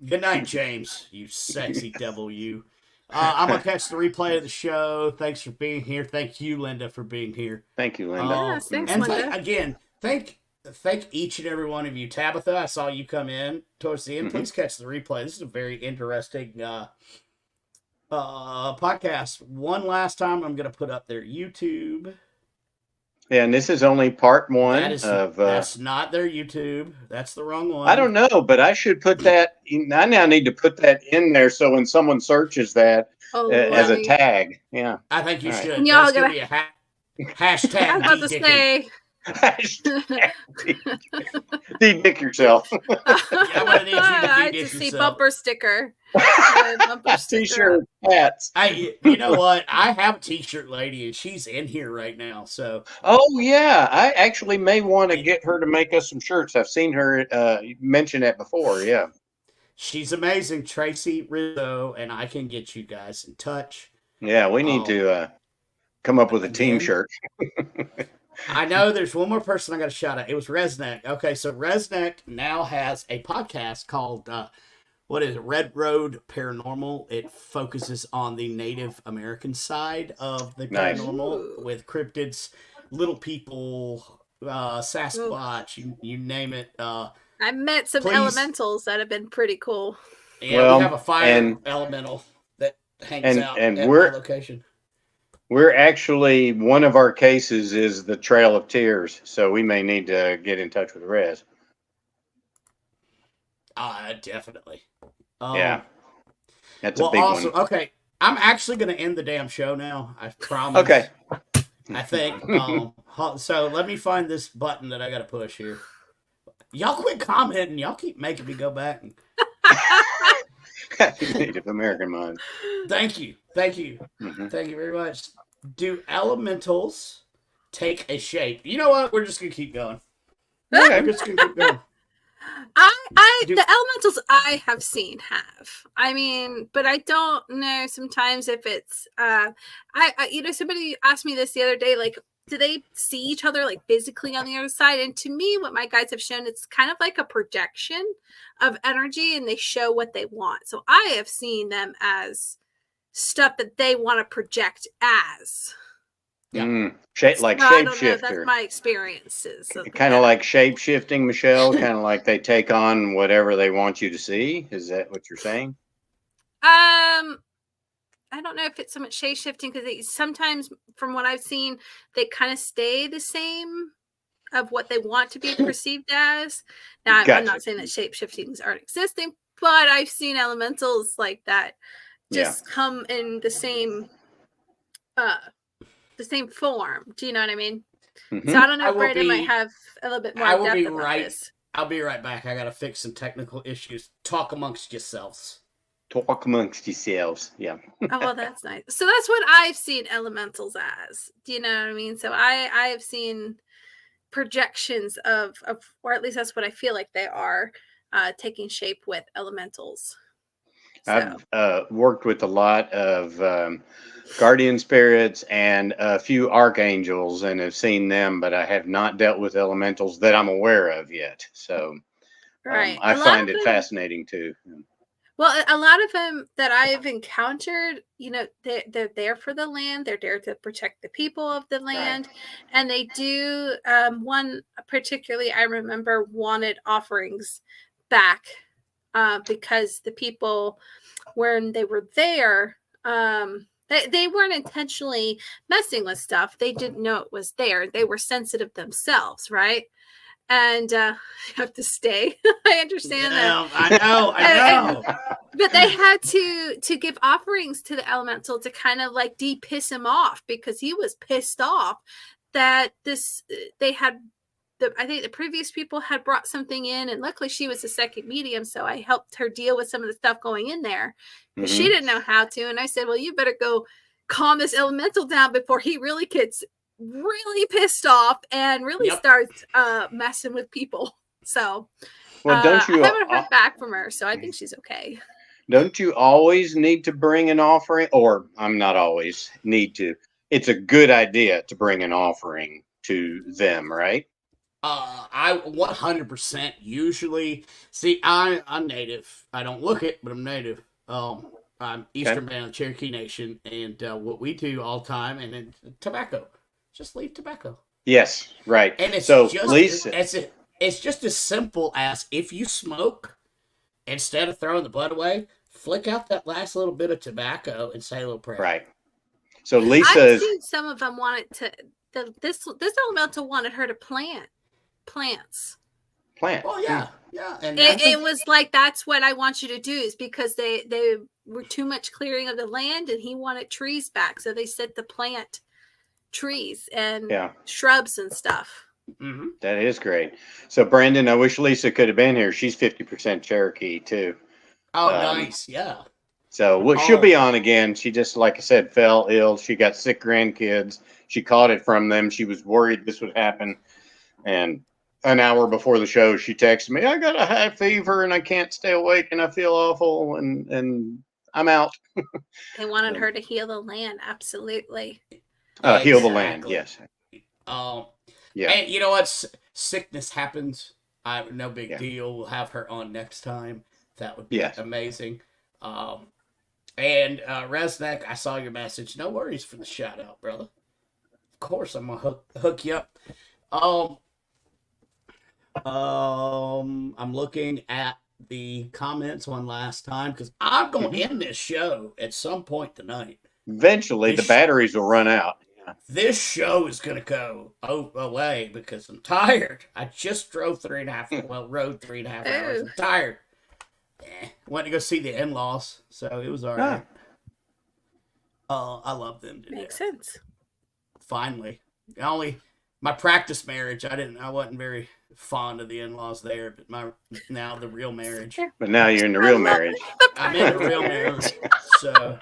Good night, James. You sexy devil, you. I'm gonna catch the replay of the show. Thanks for being here. Thank you, Linda, for being here. Thank you, Linda. Yes, thanks, And Linda. thank each and every one of you. Tabitha, I saw you come in towards the end. Please catch the replay. This is a very interesting podcast. One last time, I'm going to put up their YouTube. Yeah, and this is only part 1 that's not their YouTube. That's the wrong one. I don't know, but I should put that. I now need to put that in there so when someone searches that as a tag. Yeah, I think you should. And y'all That's going to be a hashtag. I was about to say. de-dick yourself. I'm gonna need you to I de-dick just see yourself. bumper sticker. T-shirt, hats. You know what? I have a t-shirt lady, and she's in here right now. So. Oh yeah, I actually may want to get her to make us some shirts. I've seen her mention that before. Yeah, she's amazing, Tracy Rizzo, and I can get you guys in touch. Yeah, we need to come up with a team shirt. I know there's one more person I got to shout out. It was Resnick. Okay, so Resnick now has a podcast called, Red Road Paranormal. It focuses on the Native American side of the paranormal with cryptids, little people, Sasquatch, you name it. I met some elementals that have been pretty cool. Yeah, we have a fire elemental that hangs out at my location. We're actually, one of our cases is the Trail of Tears, so we may need to get in touch with Rez. Definitely. Yeah. That's a big one. Okay, I'm actually going to end the damn show now. I promise. Okay. I think. So let me find this button that I got to push here. Y'all quit commenting. Y'all keep making me go back. Native American mind. Thank you. Thank you. Mm-hmm. Thank you very much. Do elementals take a shape? You know what? We're just going to keep going. Okay. We're just going to keep going. The elementals I have seen have. I mean, but I don't know sometimes if it's somebody asked me this the other day, like, do they see each other like physically on the other side? And to me, what my guides have shown, it's kind of like a projection of energy, and they show what they want. So I have seen them as stuff that they want to project as. Yeah. Like shapeshifter. That's my experiences. Kind of like shape-shifting, Michelle. Kind of like they take on whatever they want you to see. Is that what you're saying? I don't know if it's so much shape-shifting because sometimes, from what I've seen, they kind of stay the same of what they want to be perceived as. Now, I'm not saying that shape-shiftings aren't existing, but I've seen elementals like that just come in the same form. Do you know what I mean? Mm-hmm. So I don't know if Brandon might have a little bit more depth about this. I'll be right back. I got to fix some technical issues. Talk amongst yourselves. Talk amongst yourselves. Yeah. Oh, well, that's nice. So that's what I've seen elementals as. Do you know what I mean? So I have seen projections of, or at least that's what I feel like they are, taking shape with elementals. So. I've worked with a lot of guardian spirits and a few archangels and have seen them, but I have not dealt with elementals that I'm aware of yet. So Right. I A lot find of it them, fascinating too. well, a lot of them that I've encountered, you know, they're there for the land. They're there to protect the people of the land. And they do, one particularly I remember wanted offerings back because the people, when they were there, they weren't intentionally messing with stuff. They didn't know it was there. They were sensitive themselves, right? And you have to stay. I understand that. I know. But they had to give offerings to the elemental to kind of like de-piss him off, because he was pissed off that they had I think the previous people had brought something in, and luckily she was a second medium, so I helped her deal with some of the stuff going in there because she didn't know how to. And I said, well, you better go calm this elemental down before he really gets really pissed off and really starts messing with people. So well, don't you? I haven't heard back from her, so I think she's okay. Don't you always need to bring an offering? Or I'm not always need to. It's a good idea to bring an offering to them, right? I 100% usually see. I'm native. I don't look it, but I'm native. I'm Eastern Band of Cherokee Nation, and what we do all the time, and then tobacco. Just leave tobacco. Yes, right. And it's so just Lisa, it's just as simple as, if you smoke, instead of throwing the butt away, flick out that last little bit of tobacco and say a little prayer. Right. So Lisa I've is. seen some of them wanted to. This elemental wanted her to plant plants. Oh yeah, yeah. And it was like, that's what I want you to do, is because they were too much clearing of the land, and he wanted trees back, so they said to plant trees and shrubs and stuff. Mm-hmm. That is great. So Brandon, I wish Lisa could have been here. She's 50% Cherokee too. Oh, nice. Yeah. So she'll be on again. She just, like I said, fell ill. She got sick grandkids. She caught it from them. She was worried this would happen. And an hour before the show, she texted me, I got a high fever and I can't stay awake and I feel awful and I'm out. They wanted her to heal the land. Absolutely. Heal the land. Yes. Yeah. And you know what? Sickness happens. No big deal. We'll have her on next time. That would be amazing. And Resnick, I saw your message. No worries for the shout out, brother. Of course, I'm gonna hook you up. I'm looking at the comments one last time, because I'm going to end this show at some point tonight. Eventually, the batteries will run out. This show is going to go away because I'm tired. I just drove rode 3.5 hours. I'm tired. Went to go see the in-laws, so it was all right. I love them to Makes sense. Finally. My practice marriage, I wasn't very fond of the in-laws there, but now the real marriage. But now you're in the real marriage. I'm in the real marriage. So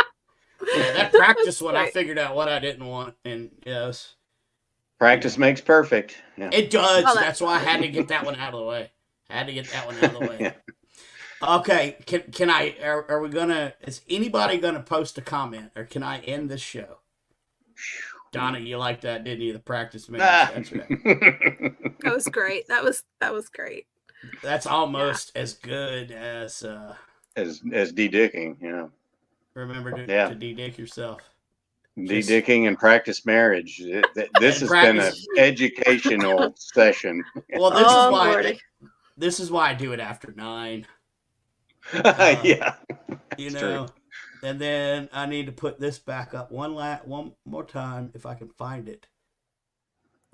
that practice one, I figured out what I didn't want, and practice makes perfect. Yeah. It does. That's why I had to get that one out of the way. Okay, can I? Are we gonna? Is anybody gonna post a comment, or can I end this show? Donna, you liked that, didn't you? The practice match. That's right. That was great. That was great. That's almost as good as de-dicking. Remember to de-dick yourself. De-dicking and practice marriage. This has been an educational session. Well, this is why I do it after 9. Yeah. True. And then I need to put this back up one more time if I can find it.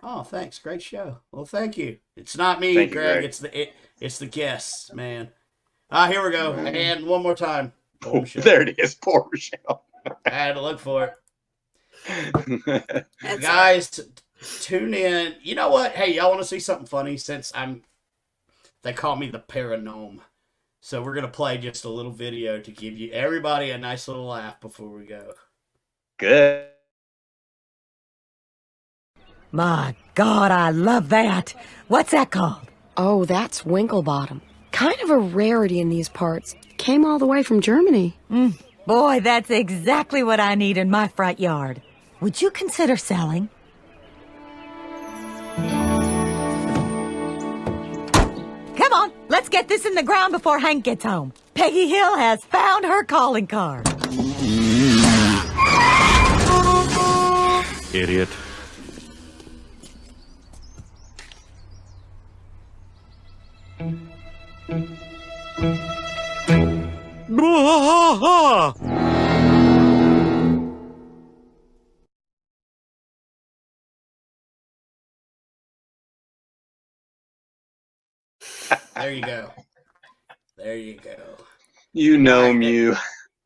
Oh, thanks. Great show. Well, thank you. It's not me, Greg. It's the guests, man. Here we go. And one more time. There it is. Poor Michelle. I had to look for it. Guys, tune in. You know what? Hey, y'all want to see something funny? Since they call me the Paragnome. So we're going to play just a little video to give you everybody a nice little laugh before we go. Good. My God, I love that. What's that called? Oh, that's Winklebottom. Kind of a rarity in these parts. Came all the way from Germany. Boy, that's exactly what I need in my front yard. Would you consider selling? Come on, let's get this in the ground before Hank gets home. Peggy Hill has found her calling card. Idiot. There you go. There you go. You know Mew.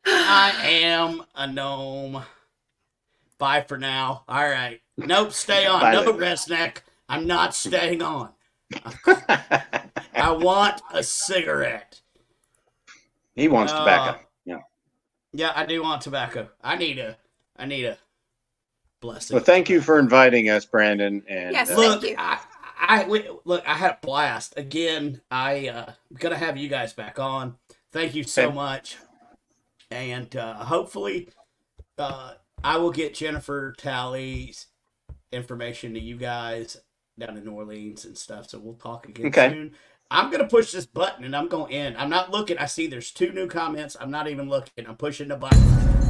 I am a gnome. Bye for now. All right. Nope, stay on. Bye No, then. Resnick. I'm not staying on. I want a cigarette. He wants tobacco. Yeah. Yeah, I do want tobacco. I need a blessing. Well, thank you for inviting us, Brandon. And Yes, Look, thank you. I had a blast. Again, I'm gonna have you guys back on. Thank you so Okay. much. And hopefully I will get Jennifer Talley's information to you guys down in New Orleans and stuff. So we'll talk again soon. I'm going to push this button and I'm going in. I'm not looking. I see there's 2 new comments. I'm not even looking. I'm pushing the button.